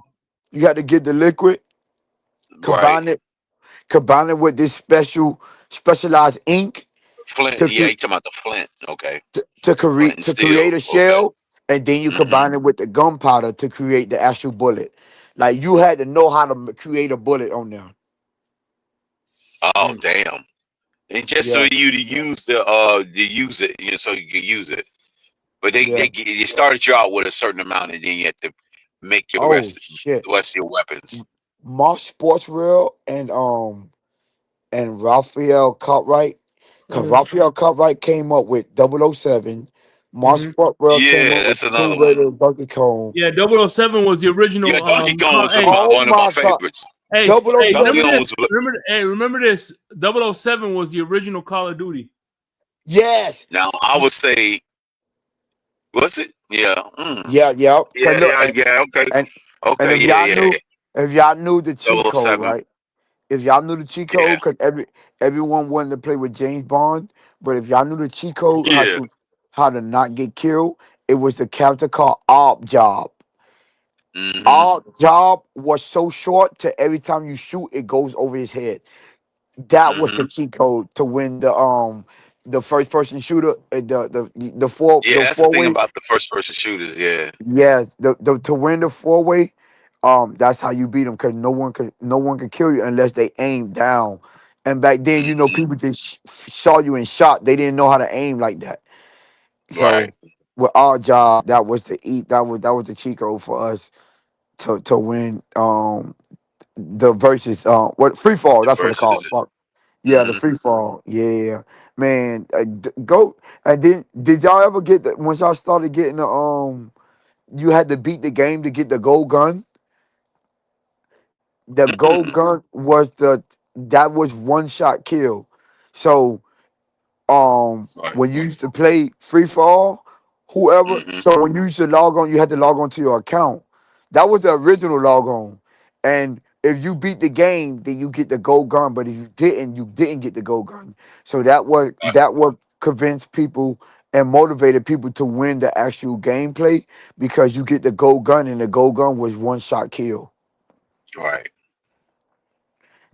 You had to get the liquid, Right. combine it, with this specialized ink Flint. to Yeah, cre- you talking about the flint? Okay. create Flint and steel. a Okay. shell, and then you Hmm. combine it with the gunpowder to create the actual bullet. Like you had to know how to create a bullet on there. Oh, Mm. damn. and just Yeah, for you to use it, so you can use it. But yeah. they started you out with a certain amount, and then you have to make your Oh rest shit. the rest of your weapons. Moss Sports Real and Raphael Cartwright, because Mhm. Raphael Cartwright came up with 007. Moss Mhm. Sports Real came Yeah, up with that's the another Tomb one. Raider Donkey Kong. Yeah, 007 was the Yeah, original. Donkey Kong is Hey, Oh one of my my god. favorites. hey, Donkey remember 007. Kong this? was Remember this? 007 was the original Call of Duty. Yes. now I would say, was it? Yeah. Yeah, yeah. Cause Yeah, look, yeah. Okay. and Okay. Yeah. if y'all knew the cheat code, 007. right? If y'all knew the cheat Yeah. code, because everyone wanted to play with James Bond, but if y'all knew the cheat code, Yeah. how to not get killed, it was the character called Op Job. Mm-hmm. Op Job was so short to every time you shoot, it goes over his head. That was Mm-hmm. the cheat code to win the first person shooter, Yeah, the that's the four thing way. about the first person shooters. Yeah. Yeah, the to win the four way, that's how you beat them because no one could kill you unless they aim down. And back then, Hmm. people just saw you and shot. They didn't know how to aim like that. Right. So with our job, that was the that was the cheat code for us to win the versus what free fall. The That's what it called. verses. Fuck. Yeah, the Hmm. free fall. Yeah, man. Go and then did y'all ever get the once y'all started getting the you had to beat the game to get the gold gun. The gold Mm-mm. gun was that was one shot kill. So Right. when you used to play free fall, whoever Hmm. so when you used to log on, you had to log on to your account. That was the original log on. And if you beat the game, then you get the gold gun. But if you didn't get the gold gun. So that what convinced people and motivated people to win the actual gameplay because you get the gold gun and the gold gun was one shot kill. Right.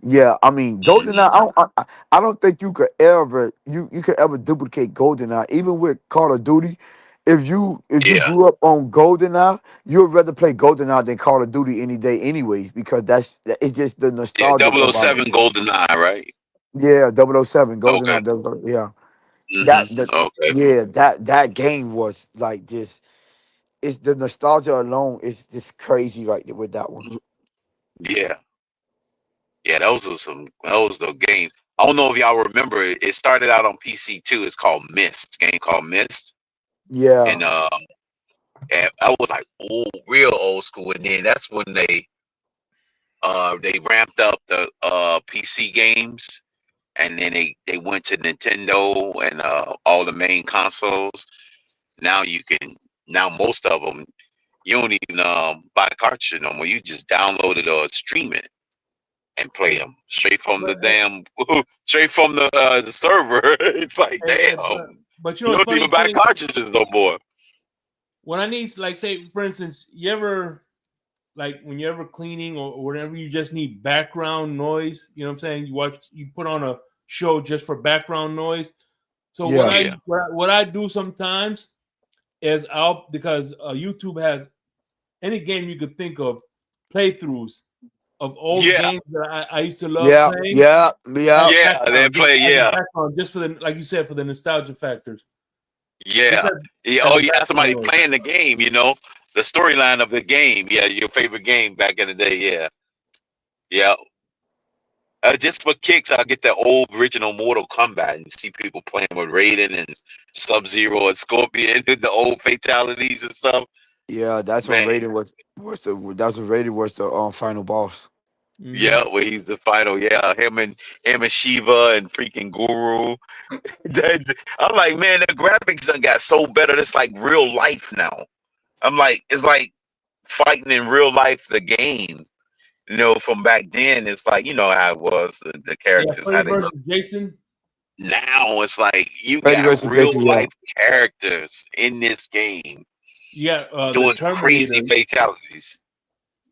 Yeah, I mean Hmm. GoldenEye. I don't think you could ever duplicate GoldenEye. Even with Call of Duty, if you Yeah. grew up on GoldenEye, you'd rather play GoldenEye than Call of Duty any day, anyways, because it's just the Yeah. nostalgic Double O about it. Seven Golden Eye. Right. Yeah, 007 Okay. GoldenEye. 00, yeah, Hmm. Okay. that game was like just it's the nostalgia alone. It's just crazy right there with that one. Yeah. Yeah. Those are some. Those the games. I don't know if y'all remember it. It started out on PC too. It's called Mist. Game called Mist. Yeah, And I was like real old school. And then that's when they ramped up the PC games, and then they went to Nintendo and all the main consoles. Now you can now most of them you don't even buy the cartridge no more. You just download it or stream it and play them straight from the But damn straight from the server. It's like damn, but you know you what's don't even funny, buy Kenny? cartridges no more. When I need, like, say for instance, you ever like when you're ever cleaning or whatever, you just need background noise. You know what I'm saying? You put on a show just for background noise. So yeah, Yeah, what I do sometimes is because YouTube has any game you could think of playthroughs of old yeah, games that I used to love yeah, playing yeah, yeah. as yeah. They background, just play. as a Yeah, background, just for the like you said for the nostalgia factors, just yeah, yeah. as Oh, a you have background somebody noise. playing the game. The storyline of the game. Yeah, your favorite game back in the day. Yeah, yeah. Just for kicks, I get the old original Mortal Kombat and see people playing with Raiden and Sub Zero and Scorpion, the old fatalities and stuff. Yeah, Man, that's when Raiden was the final boss. Hmm. yeah, where he's the final. Yeah, him and Shiva and freaking Guru. I'm like, man, the graphics done got so better. It's like real life now. I'm like, it's like fighting in real life. The game, from back then, it's like how it was. The Yeah, characters, how Freddy they look. versus Jason. Now it's like you Freddy got versus real Jason, yeah. life characters in this game You got the doing crazy Terminator. fatalities.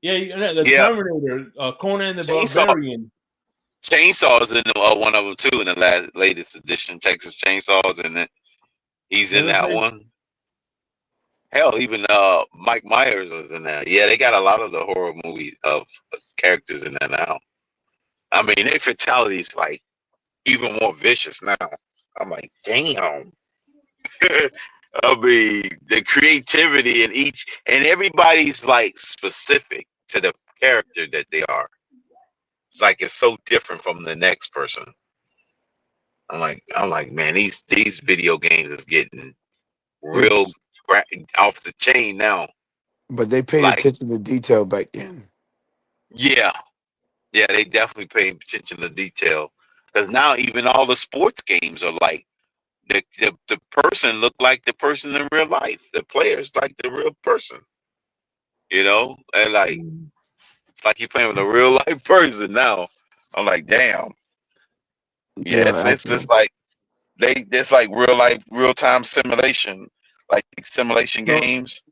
Yeah, the Yeah, Terminator, Conan the Chainsaw Barbarian. Chainsaws in one of them too in the latest edition. Texas Chainsaws, and he's You in ever that played? one. Hell, even Mike Myers was in that. Yeah, they got a lot of the horror movie of characters in there now. I mean, their fatalities like even more vicious now. I'm like, damn. I mean, the creativity in each and everybody's like specific to the character that they are. It's like it's so different from the next person. I'm like, man, these video games is getting It, real off the chain now. but they paid Like, attention to detail back then. yeah, yeah, they definitely pay attention to detail. Because now even all the sports games are like the person look like the person in real life. The players like the real person. You know, and like it's like you're playing with a real life person now. I'm like, damn. Yeah, Yes, it's actually. just like it's like real time simulation, like simulation So, games,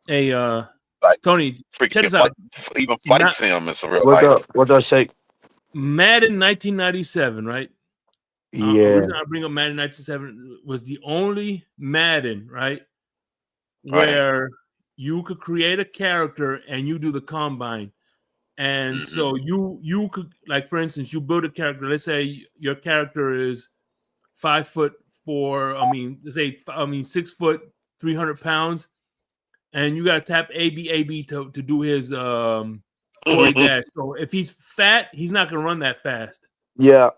hey, like Tony, check freaking this out. even flight Not sim is a real What life. the what does shake? Madden 1997, right? The Yeah. reason I bring up Madden 1997 was the only Madden, right, Right. where you could create a character and you do the combine. And so you could, like, for instance, you build a character. Let's say your character is 5'4". Let's say 6 foot, 300 pounds, and you got to tap AB to do his 40 dash. So if he's fat, he's not going to run that fast. Yeah.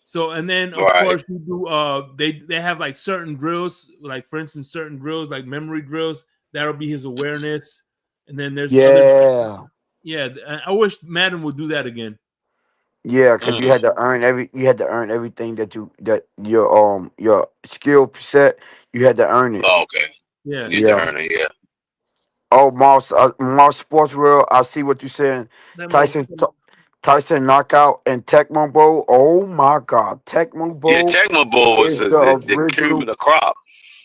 So, and then of Right. course you do they have like certain drills, like for instance certain drills like memory drills, that'll be his awareness. And then there's other. Yeah. I wish Madden would do that again. Yeah, because you had to earn everything that your skill set, you had to earn it. Oh, okay. Yeah. You to Yeah. earn it, yeah. Oh, Mouse Sports World, I see what you're saying. Tyson Knockout and Tecmo Bowl. Oh my God, Tecmo Yeah, Bowl Tecmo Bowl was is the cream of the crop.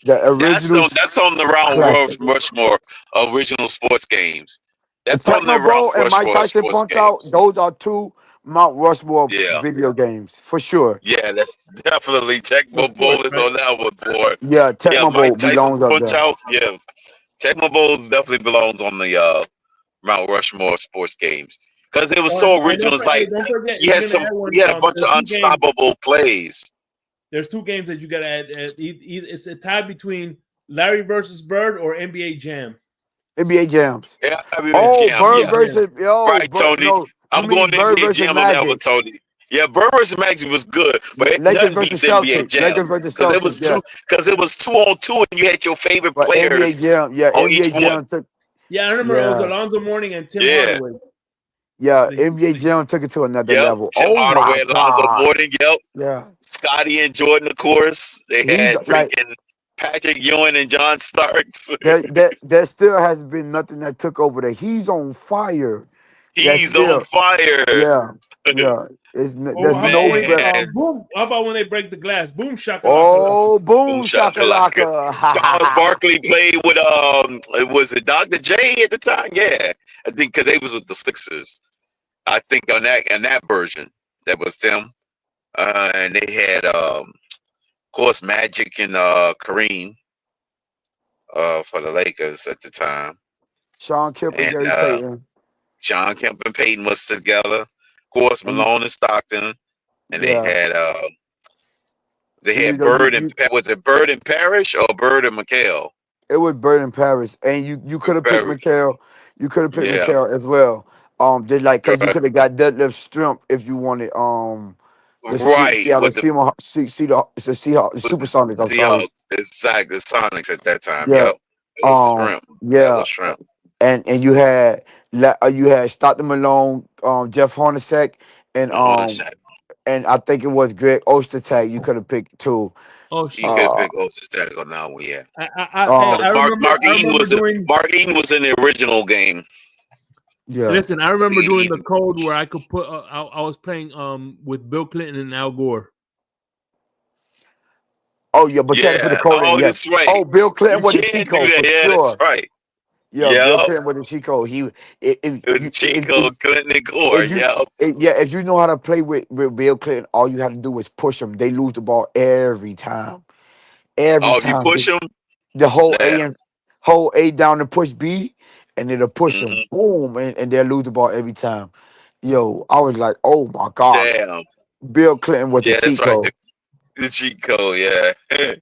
the original That's on the Round classic. Rushmore original sports games. That's on the Tecmo Round Bowl and Mike Rushmore Tyson sports Punch Out. games. Those are two Mount Rushmore Yeah. video games for sure. Yeah, that's definitely Tecmo Bowl is on that one, boy. Yeah, Tecmo Bowl Mike Tyson's belongs up Punch there. Out. Yeah, Tecmo Bowl definitely belongs on the Mount Rushmore sports games because it was so original. It's like don't forget, you had a bunch of unstoppable plays. There's two games that you got to add. It's a tie between Larry versus Bird or NBA Jam. NBA Jams. Yeah, Bird versus right, Bird, Tony. no, I'm going to Bird NBA versus Jam on that one, Magic. Tony. Yeah, Bird versus Magic was good, but Lakers nothing beats versus NBA Celtics. Jam Lakers versus because Celtics. it was 2-on-2 and you had your favorite But players NBA Jam, yeah, on each NBA Jam one. took. Yeah, I remember it was Alonzo Mourning and Tim Hardaway. Yeah, NBA Jam took it to another level. Tim Hardaway, Alonzo Mourning, Yeah. Scotty and Jordan, of course. They had freaking Patrick Ewing and John Starks. There still has been nothing that took over there. He's on fire. He's on fire. Yeah. Yeah. There's no better. Boom. How about when they break the glass? Boom shakalaka. Oh, boom shakalaka. Charles Barkley played with was it Dr. J at the time? Yeah, I think because they was with the Sixers. I think on that version that was them, and they had of course Magic and Kareem for the Lakers at the time. Sean Kemp and Gary Payton. Sean Kemp and Payton was together. Of course, Malone and Stockton, and they had Bird and was it Bird and Parrish or Bird and McHale? It was Bird and Parrish, and you could have picked McHale. You could have picked McHale as well. Because you could have got Deadlift Strump if you wanted. It's a Seahawks, Supersonics. I'm sorry. Exactly, the Sonics at that time. Yeah. Yep. It was Shrimp. Shrimp. And you had Stockton Malone, Jeff Hornacek, and I think it was Greg Ostertag. You could have picked too. Oh, you could have picked Ostertag on that one. Yeah. Mark Eaton was in the original game. Yeah. Listen, I remember doing the code where I could put. I was playing with Bill Clinton and Al Gore. Oh yeah, but you had to put the code in. That's right. Oh, Bill Clinton with the cheat code for sure. That's right. Yeah, Bill Clinton with the cheat code. Clinton and Gore. If you know how to play with Bill Clinton, all you have to do is push them. They lose the ball every time. If you push them, the whole A down to push B, and it'll push them, boom, and they'll lose the ball every time. Yo, I was like, oh my God. Damn. Bill Clinton was the Yeah, that's cheat right. code. The cheat code. Yeah. Kevin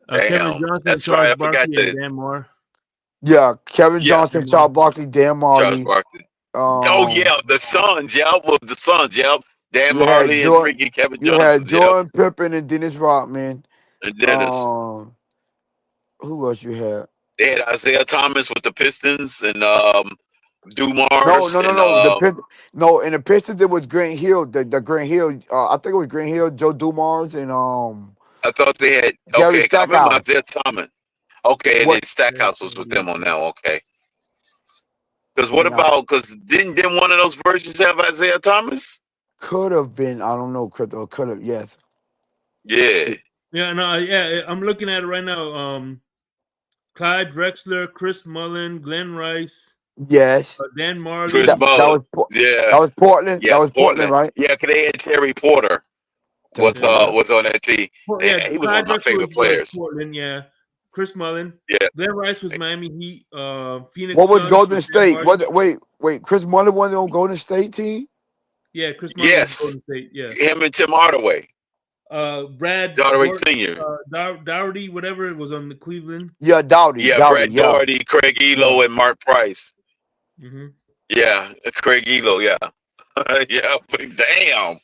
Damn. Johnson, That's Charles right. I forgot Barkley, and that. Dan Moore. Yeah, Kevin Yeah. Johnson, Charles Barkley, Dan Charles Marley. Barkley. Oh yeah, Um, the Suns. Yep, was the Suns. Yep. Dan you had Marley and Jordan, freaking Kevin you had Johnson. Yep. Jordan Pippen and Dennis Rodman. And Dennis. Who else you had? They had Isaiah Thomas with the Pistons and Dumars No, and in the Pistons it was Grant Hill. The Grant Hill. I think it was Grant Hill, Joe Dumars, and I thought they had Gary okay. I remember Stackhouse. Isaiah Thomas. Okay, and What? then Stackhouse was with them on now. Okay. Because Yeah, didn't one of those versions have Isaiah Thomas? could have been. I don't know. Crypto could have. Yes. Yeah. Yeah, no, yeah, I'm looking at it right now. Clyde Drexler, Chris Mullin, Glenn Rice, Yes. Dan Marley. Chris That Mullin. was Yeah. that was Portland. Yeah, That was Portland, right? Yeah, because they had Terry Porter was on that team. Yeah, He was Clyde one of my Drexler favorite was players. Portland, yeah. Chris Mullin. Yeah. Glenn Rice was Miami Heat. Phoenix What was Suns Golden Dan State? Marley. Wait. Chris Mullin wasn't on Golden State team. Yeah, Chris Mullin Yes. was Golden State, yeah. Him and Tim Hardaway. Brad Hardaway Sr. Dougherty, whatever it was on the Cleveland. Yeah, Dowdy. Yeah, Brad Doherty, Craig Elo, and Mark Price. Mm-hmm. Yeah, Craig Elo, yeah. Yeah, but damn.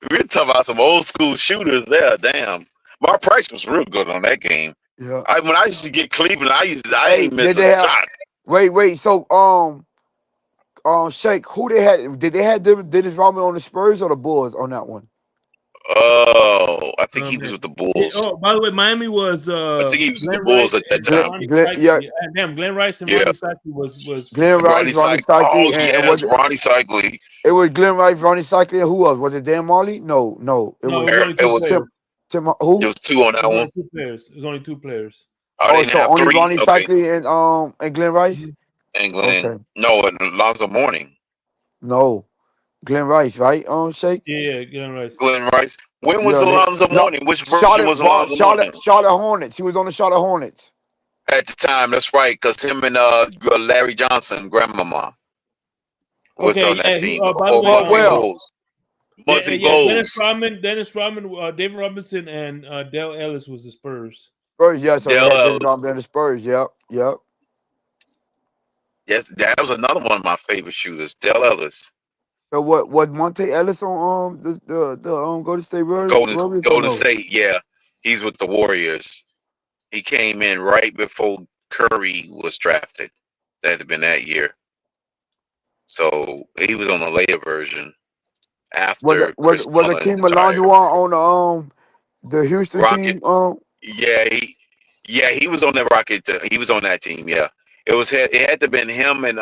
We're talking about some old school shooters there, damn. Mark Price was real good on that game. Yeah. When I used to get Cleveland, I ain't did miss they a have- shot. Wait. So Shake, who they had? Did they have Dennis Rodman on the Spurs or the Bulls on that one? Oh, I think he was with the Bulls. Oh, by the way, Miami was. I think he was with the Glenn Bulls Rice at that and time. Ronnie Glenn- Psyche. yeah. Damn, Glenn Rice and Yeah. Ronnie Psyche was. Glenn Rice, Ronnie Psyche, Oh, and yes, Ronnie Psyche. it was Glenn Rice, Ronnie Psyche, and who else? Was it Dan Marley? No. It No, was only two it was- players. Tim. Who? It was two on It that was one. only two players. It was only two players. I didn't so have only three. Ronnie Okay. Psyche and Glenn Rice? And Glenn. Okay. No, and Alonzo Mourning. No. Glenn Rice, right? Shake? Yeah, Glenn Rice. Glenn Rice. When was Yeah, Alonzo no, Mourning? Which version was Alonzo Mourning? Charlotte Hornets. He was on the Charlotte Hornets. At the time, that's right, because him and Larry Johnson, grandmama, was Okay, on that yeah, team. by the way, Muggsy well, Bogues. Muggsy Dennis Rodman, David Robinson, and Dale Ellis was the Spurs. Spurs, yeah. So they Dale had Ellis. Dennis Rodman and the Spurs. Yep. Yes, that was another one of my favorite shooters, Dale Ellis. So what? Was Monte Ellis on the Golden State Warriors? Golden State, yeah. He's with the Warriors. He came in right before Curry was drafted. That had been that year. So he was on the later version. After Was Akeem Olajuwon on the Houston Rocket. team? Yeah, he was on that Rocket. He was on that team. Yeah, it had to have been him and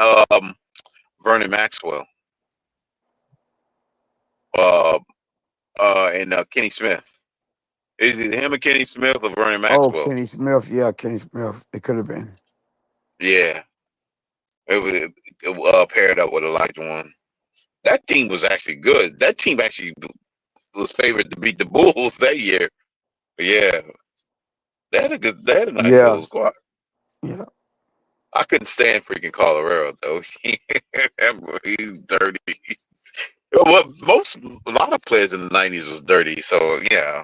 Vernon Maxwell. And Kenny Smith. Is it him and Kenny Smith or Vernon Maxwell? Oh, Kenny Smith. Yeah, Kenny Smith. It could have been. Yeah. It paired up with Olajuwon. That team was actually good. That team actually was favored to beat the Bulls that year. Yeah. They had a nice little squad. Yeah. I couldn't stand freaking Colorado though. He's dirty. Well, a lot of players in the 90s was dirty, so yeah.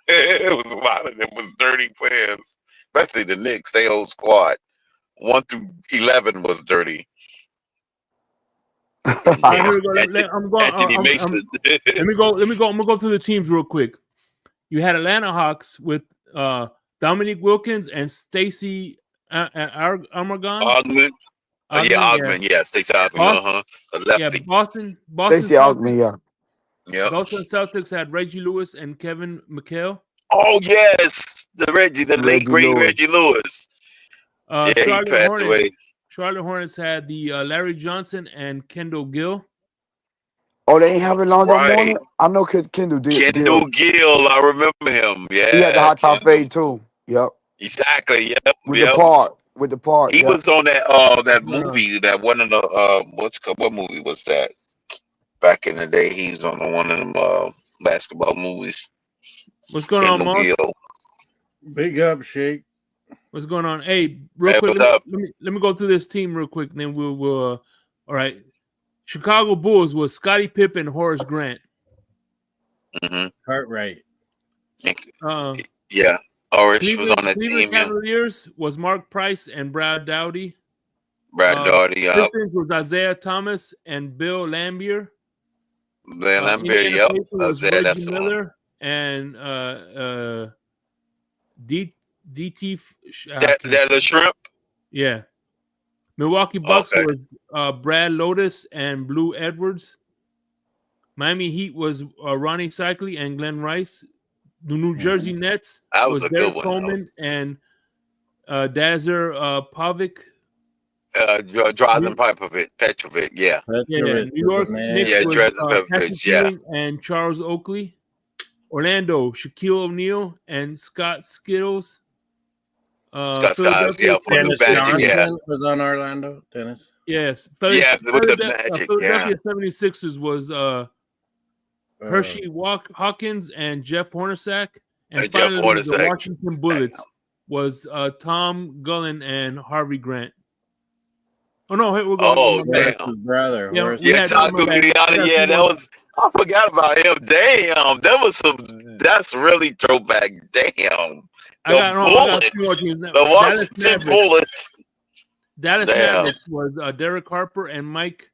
It was a lot of them was dirty players. Especially the Knicks, they whole squad. 1 through 11 was dirty. Right, here we go. I'm going. Anthony Mason. Let me go. I'm gonna go through the teams real quick. You had Atlanta Hawks with Dominique Wilkins and Stacey Armstrong. Ogman. Ogman. Yeah, Stacey Ogman. Yeah, Boston. Stacey Ogman. Yeah. Yeah. Boston Celtics had Reggie Lewis and Kevin McHale. Oh yes, the late great Reggie Lewis. Yeah, he passed away. Charlotte Hornets had the Larry Johnson and Kendall Gill. Oh, they ain't having Lonzo Mourning? I know Kendall did. Kendall Gill, I remember him. Yeah. He had the hot top fade too. Yep. Exactly. Yep. With the part. He was on that that movie, that one of the what movie was that? Back in the day, he was on one of them basketball movies. What's going on, Mark? Gill. Big up, Shake. What's going on? Hey, real quick, let me go through this team real quick, and then we'll all right. Chicago Bulls was Scottie Pippen and Horace Grant. Mm-hmm. Cartwright. Yeah, Orange was on that Cleveland team. Yeah, Cavaliers was Mark Price and Brad Dowdy. Brad Daugherty. Pistons was Isaiah Thomas and Bill Lambier. Lambier. Indiana Yep. Pacers was Isaiah, Reggie that's the one. Miller and DT. That the shrimp. Yeah. Milwaukee Bucks Okay. was Brad Lotus and Blue Edwards. Miami Heat was Ronnie Cycli and Glenn Rice. The New Jersey Nets That was a good Derek one. Coleman and Dazer Pavic. Drazen Petrovic. Yeah. Yeah. New York Knicks Yeah, was Drazen Petrovic. Patrick Yeah. Ewing and Charles Oakley. Orlando, Shaquille O'Neal and Scott Skittles. Scott Skiles, yeah, for the Dennis Magic, yeah. Johnson was on Orlando. Dennis. Yes. Yeah, with the Magic, Philadelphia yeah. 76ers was Hershey Hawkins and Jeff Hornacek. And Jeff finally, the Hornacek. Washington Bullets was Tom Gullen and Harvey Grant. Oh, no. We're going damn. His brother. Yeah, Yeah, Taco Giuliani, yeah, that was, I forgot about him. Damn, that's really throwback. Damn. I got Bullets. two more teams. The Washington Bullets. Dallas Damn. Mavericks was Derek Harper and Mike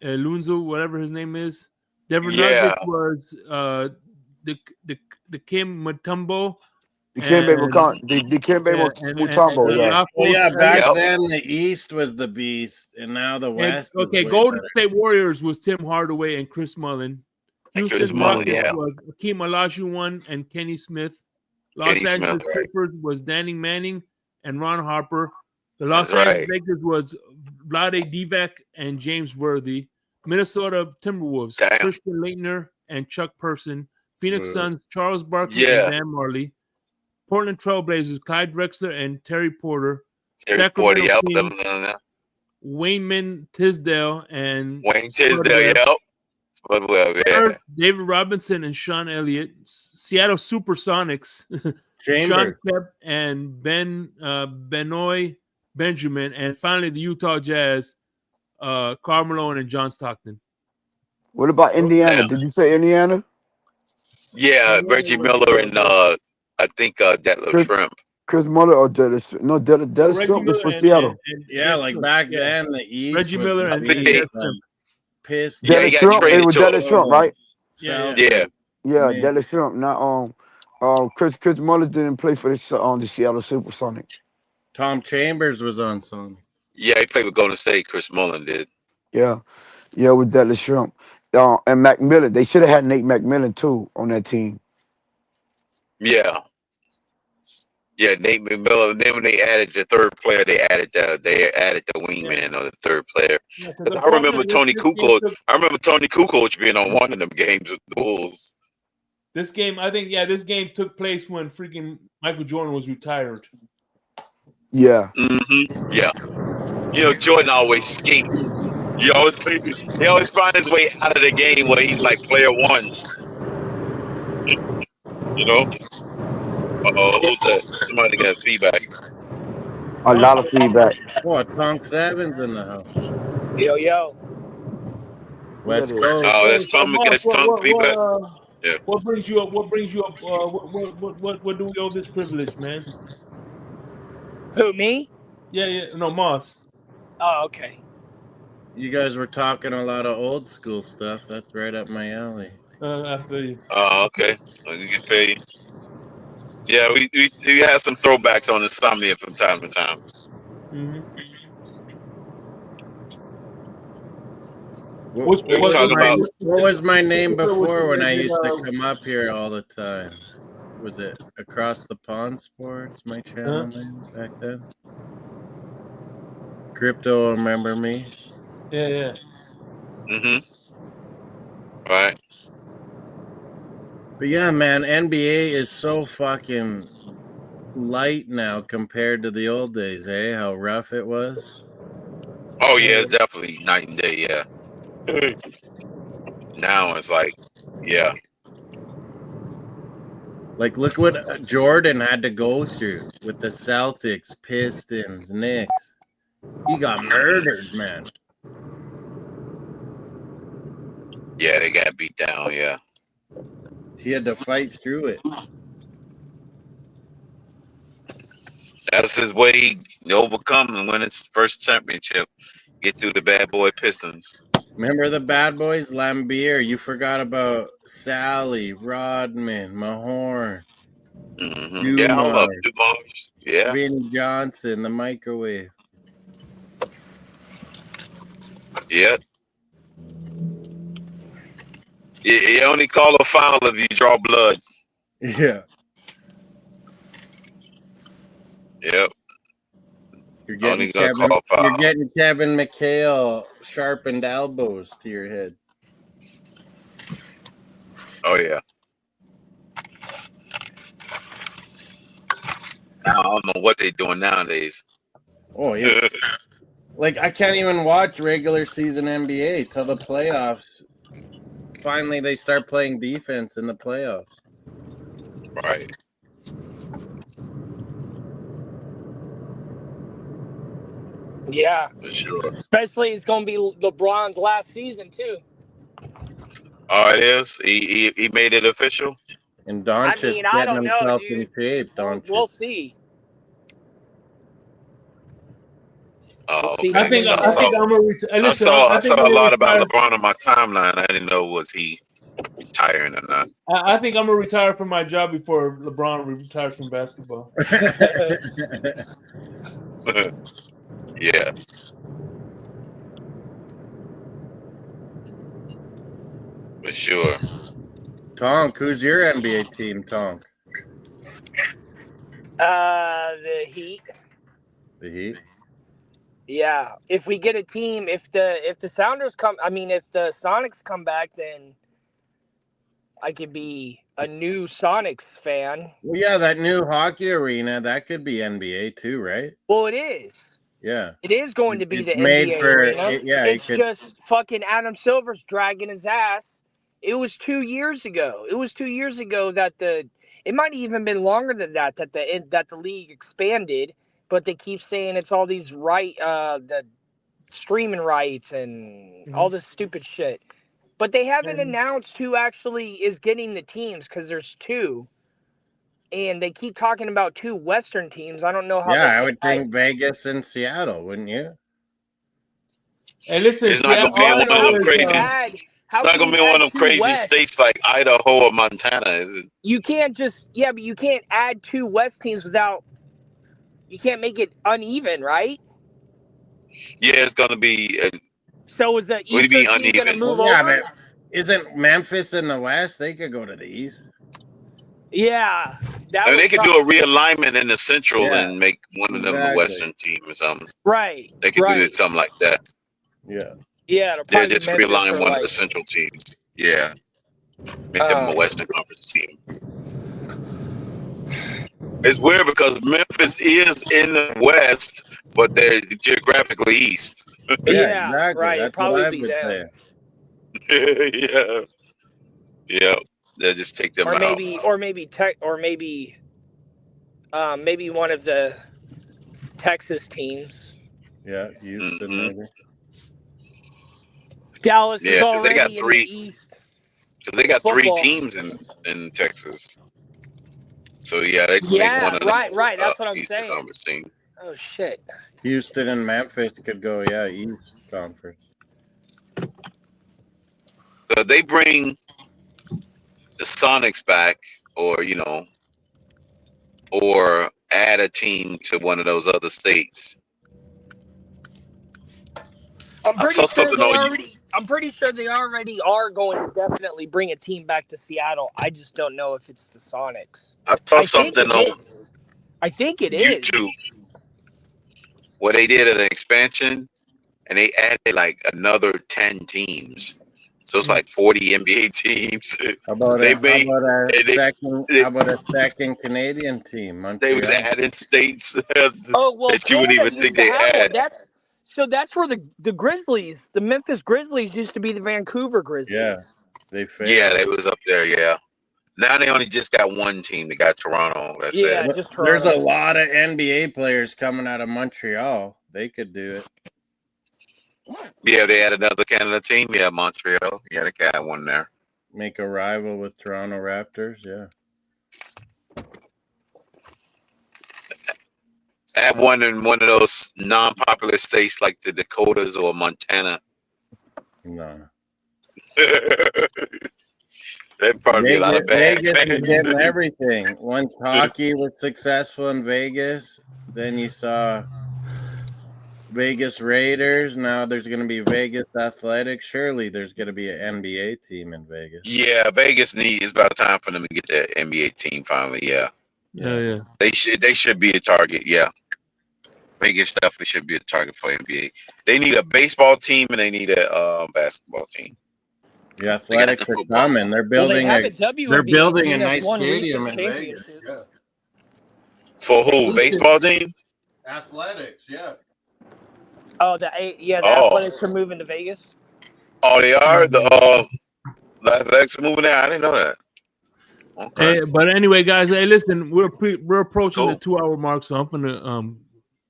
Lunzo, whatever his name is. Denver Yeah. Nuggets was the Kim Mutombo. The Kembe Mutombo, yeah. Well, yeah, back then the East was the beast, and now the West. Okay, Golden State Warriors was Tim Hardaway and Chris Mullin. Houston Rockets was Akeem Olajuwon and Kenny Smith. Los Angeles Clippers was Danny Manning and Ron Harper. The Los Angeles Lakers was Vlade Divac and James Worthy. Minnesota Timberwolves, Christian Laettner and Chuck Person. Phoenix Suns, Charles Barkley and Dan Marley. Portland Trailblazers, Clyde Drexler and Terry Porter. Sacramento Kings, Wayman Tisdale and Wayne Tisdale, yep. David Robinson and Sean Elliott. Seattle Supersonics, Sean Kemp and Benoit Benjamin. And finally, the Utah Jazz, Karl Malone and John Stockton. What about Indiana? Did you say Indiana? Yeah, Reggie Miller and I think Detlef Shrimp. Chris Muller or Detlef Shrimp was for Seattle. Yeah, like back then the East. Reggie Miller and pissed. Yeah, Detlef Shrimp, right? Yeah. Detlef Shrimp. Now, Chris Muller didn't play for the Seattle Supersonics. Tom Chambers was on Sonic. Yeah, he played with Golden State. Chris Mullin did. Yeah, with Detlef Shrimp. And McMillan. They should have had Nate McMillan too on that team. Yeah, Nate McMillan. Then when they added the third player, they added the wingman or the third player. I remember Tony Kukoc. I remember Tony Kukoc being on one of them games with the Bulls. This game, I think, this game took place when freaking Michael Jordan was retired. Yeah. Mm-hmm. Yeah. You know, Jordan always skates. He always find his way out of the game where he's like player one. You know? Who's that? Somebody got feedback. A lot of feedback. What? Tonks Evans in the house. Yo. West Coast. Oh, that's Tom. That's Tom feedback. Yeah. What brings you up? What do we owe this privilege, man? Who, me? Yeah. No, Moss. Oh, okay. You guys were talking a lot of old school stuff. That's right up my alley. I feel you. Oh, okay. You can pay. Yeah, we have some throwbacks on Insomnia from time to time. Mm-hmm. What was my name before when I used to come up here all the time? Was it Across the Pond Sports, my channel name back then? Crypto, remember me? Yeah. Mm-hmm. Right. But yeah, man, NBA is so fucking light now compared to the old days, eh? How rough it was. Oh yeah, definitely night and day. Yeah. Now it's like, yeah. Like, look what Jordan had to go through with the Celtics, Pistons, Knicks. He got murdered, man. Yeah, they got beat down. Yeah. He had to fight through it. That's his way to overcome and win his first championship. Get through the bad boy Pistons. Remember the bad boys? Lambier. You forgot about Sally, Rodman, Mahorn, Yeah, I love Dumars, Dumars. Yeah. Vinnie Johnson, the microwave. Yeah. You only call a foul if you draw blood. Yeah. Yep. You're getting Only gonna call foul. You're getting Kevin McHale sharpened elbows to your head. Oh yeah. I don't know what they're doing nowadays. Oh, it's like I can't even watch regular season NBA till the playoffs. Finally, they start playing defense in the playoffs. Right. Yeah. For sure. Especially it's going to be LeBron's last season, too. Oh, it is? He made it official? And Doncic I mean, I getting don't know, himself dude. in shape, Doncic. We'll see. Oh, see. okay. I think I'm gonna retire. I saw a lot about LeBron on my timeline. I didn't know was he retiring or not. I think I'm gonna retire from my job before LeBron retires from basketball. Yeah. For sure. Tonk, who's your NBA team, Tonk? The Heat. The Heat? Yeah. If we get a team, if the Sounders come, I mean, if the Sonics come back, then I could be a new Sonics fan. Well, yeah, that new hockey arena, that could be NBA too, right? Well, it is. Yeah. It is going to be It's the made NBA for arena. it could, just fucking Adam Silver's dragging his ass. It was 2 years ago. That it might have even been longer than that the league expanded, but they keep saying it's all these the streaming rights and all this stupid shit. But they haven't announced who actually is getting the teams because there's two. And they keep talking about two Western teams. I don't know how. Yeah, I would think Vegas and Seattle, wouldn't you? Hey, listen, it's not gonna be one of them crazy. It's not gonna be one of them crazy states like Idaho or Montana, is it? You can't but you can't add two West teams without. You can't make it uneven, right? Yeah, it's gonna be. So is the Eastern team gonna move over? But isn't Memphis in the West? They could go to the East. Yeah, they could do a realignment in the Central and make one of them the Western team or something. Right. They could do something like that. Yeah. Yeah. Yeah, just realign one of the Central teams. Yeah. Make them a Western Conference team. It's weird because Memphis is in the West, but they're geographically East. Yeah, exactly. Right. That's probably be them. Yeah. Yeah. They'll just take them out. Maybe one of the Texas teams. Yeah, Houston maybe. Dallas is already they got three, in the East. Because they got three teams in Texas. So yeah, they can make one of them. Right. That's what I'm Eastern saying. Conference team. Oh shit. Houston and Memphis could go, East Conference. So they bring the Sonics back, or or add a team to one of those other states. I'm pretty sure they already are going to definitely bring a team back to Seattle. I just don't know if it's the Sonics. I saw something on I think it YouTube where they did an expansion and they added like another 10 teams. So it's like 40 NBA teams. How about a second Canadian team? Montreal. They was adding states that you wouldn't even think they had. That's where the Grizzlies, the Memphis Grizzlies, used to be the Vancouver Grizzlies. Yeah, they failed. Yeah, they was up there. Yeah. Now they only just got one team. They got Toronto. That's it. Just Toronto. There's a lot of NBA players coming out of Montreal. They could do it. Yeah, they had another Canada team. Yeah, Montreal. Yeah, they got one there. make a rival with Toronto Raptors. Yeah. Add one in one of those non-popular states like the Dakotas or Montana. No. There'd probably be a lot of bad Vegas is fans. getting everything. Once hockey was successful in Vegas, then you saw Vegas Raiders. Now there's going to be Vegas Athletics. Surely there's going to be an NBA team in Vegas. Yeah, Vegas it's about time for them to get that NBA team finally. Yeah. Yeah. They should be a target. Yeah. Vegas definitely should be a target for NBA. They need a baseball team and they need a basketball team. The Athletics are coming. They're Well, they building have a WNBA they're building a team that's nice won stadium recent in Vegas. championships. Yeah. For who? Baseball team? Athletics, yeah. Oh, the Athletics are moving to Vegas. Oh, they are? The Athletics are moving there? I didn't know that. Okay. Hey, but anyway, guys, hey, listen, we're approaching the 2-hour mark, so I'm gonna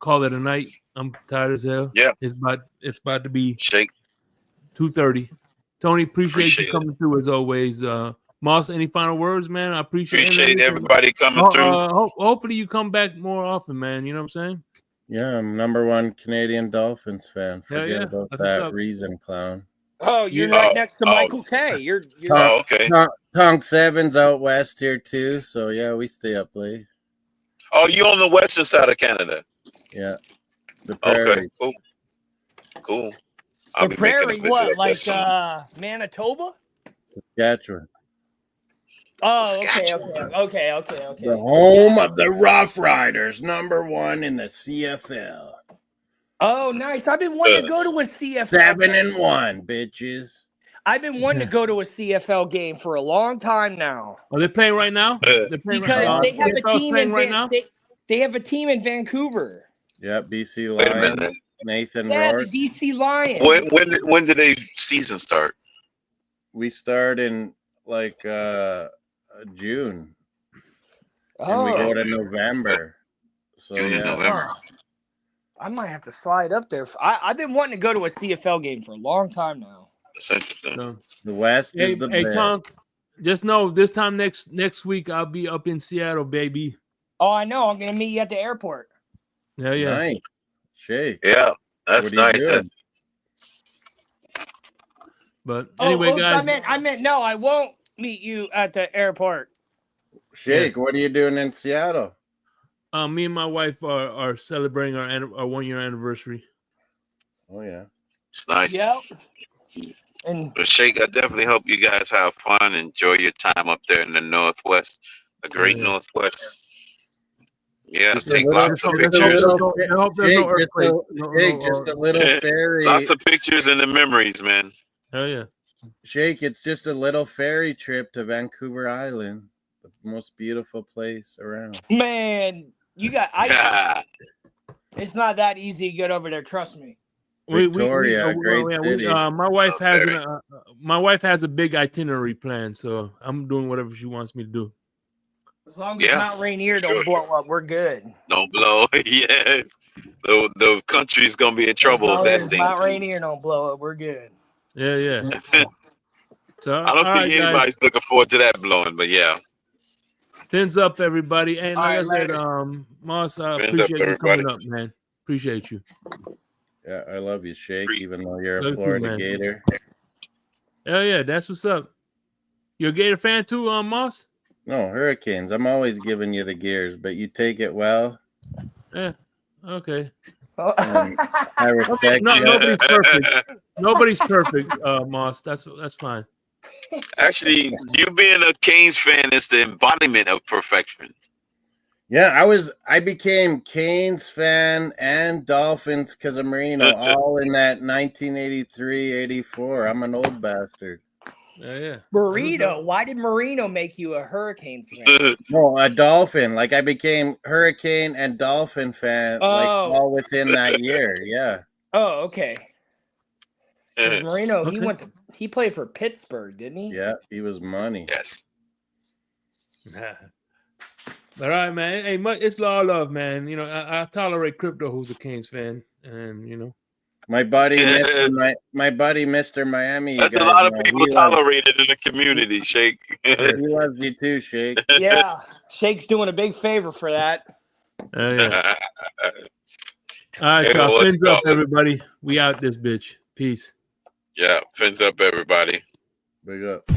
call it a night. I'm tired as hell. Yeah. It's about to be Shake. 2:30. Tony, appreciate you it. coming through as always. Moss, any final words, man? I Appreciate everybody coming through. Hopefully you come back more often, man. You know what I'm saying? Yeah, I'm #1 Canadian Dolphins fan. Forget about That's that reason, clown. Oh, you're right next to Michael K. You're okay. Tonk 7's out west here too, so yeah, we stay up late. Oh, you on the western side of Canada? Yeah. The prairie. Okay, cool. The prairie, what, like Manitoba? Saskatchewan. Oh, okay. The home of the Rough Riders, #1 in the CFL. Oh, nice. I've been wanting to go to a CFL. 7-1, bitches. I've been wanting to go to a CFL game for a long time now. Are they playing right now? Because they have a team in right now. They have a team in Vancouver. Yeah, BC Wait a Lions. minute. Nathan Yeah, Rourke. the DC Lions. When did they season start? We start in like June. Oh. And we go to November. So June and November. I might have to slide up there. I've been wanting to go to a CFL game for a long time now. That's interesting. The West is the best. Tom, just know this time next week I'll be up in Seattle, baby. Oh, I know. I'm gonna meet you at the airport. Yeah. Nice. Shake. Yeah, that's nice. But anyway, guys. I meant no, I won't meet you at the airport. Shake, what are you doing in Seattle? Me and my wife are celebrating our 1-year anniversary. Oh yeah, it's nice. Yep. And Shake, I definitely hope you guys have fun. Enjoy your time up there in the Northwest, the great Northwest. Yeah, take lots of pictures. Just a little ferry. Lots of pictures and the memories, man. Oh yeah. Shake, it's just a little ferry trip to Vancouver Island, the most beautiful place around. Man, it's not that easy to get over there. Trust me. Victoria, great city. My wife has a big itinerary plan, so I'm doing whatever she wants me to do. As long as Mount Rainier don't blow up, we're good. Don't blow, yeah. The country's gonna be in trouble if that thing. Mount Rainier don't blow up, we're good. Yeah. So I don't think anybody's looking forward to that blowing, but yeah. Fins up, everybody. And like I said, Moss, appreciate you coming up, man. Appreciate you. Yeah, I love you, Shake, even though you're a Florida Gator. Hell yeah, that's what's up. You a Gator fan too, Moss? No, Hurricanes. I'm always giving you the gears, but you take it well. Yeah, okay. I respect you. Nobody's perfect. Nobody's perfect, Moss. That's fine. Actually, you being a Canes fan is the embodiment of perfection. Yeah, I became Canes fan and Dolphins because of Marino, all in that 1983-84. I'm an old bastard. Yeah. Marino, why did Marino make you a Hurricanes fan? No, a Dolphin. Like I became Hurricane and Dolphin fan, like all within that year. Yeah. Oh, okay. Marino, he played for Pittsburgh, didn't he? Yeah, he was money. Yes. All right, man. Hey, it's all love, man. You know, I tolerate Crypto, who's a Canes fan, and you know. My buddy, Mr. Miami. That's a lot of people tolerated in the community, Shake. He loves you too, Shake. Yeah, Shake's doing a big favor for that. Oh yeah. All right, Hey, y'all. what's Fins up, up? everybody. We out this bitch. Peace. Yeah, fins up, everybody. Big up.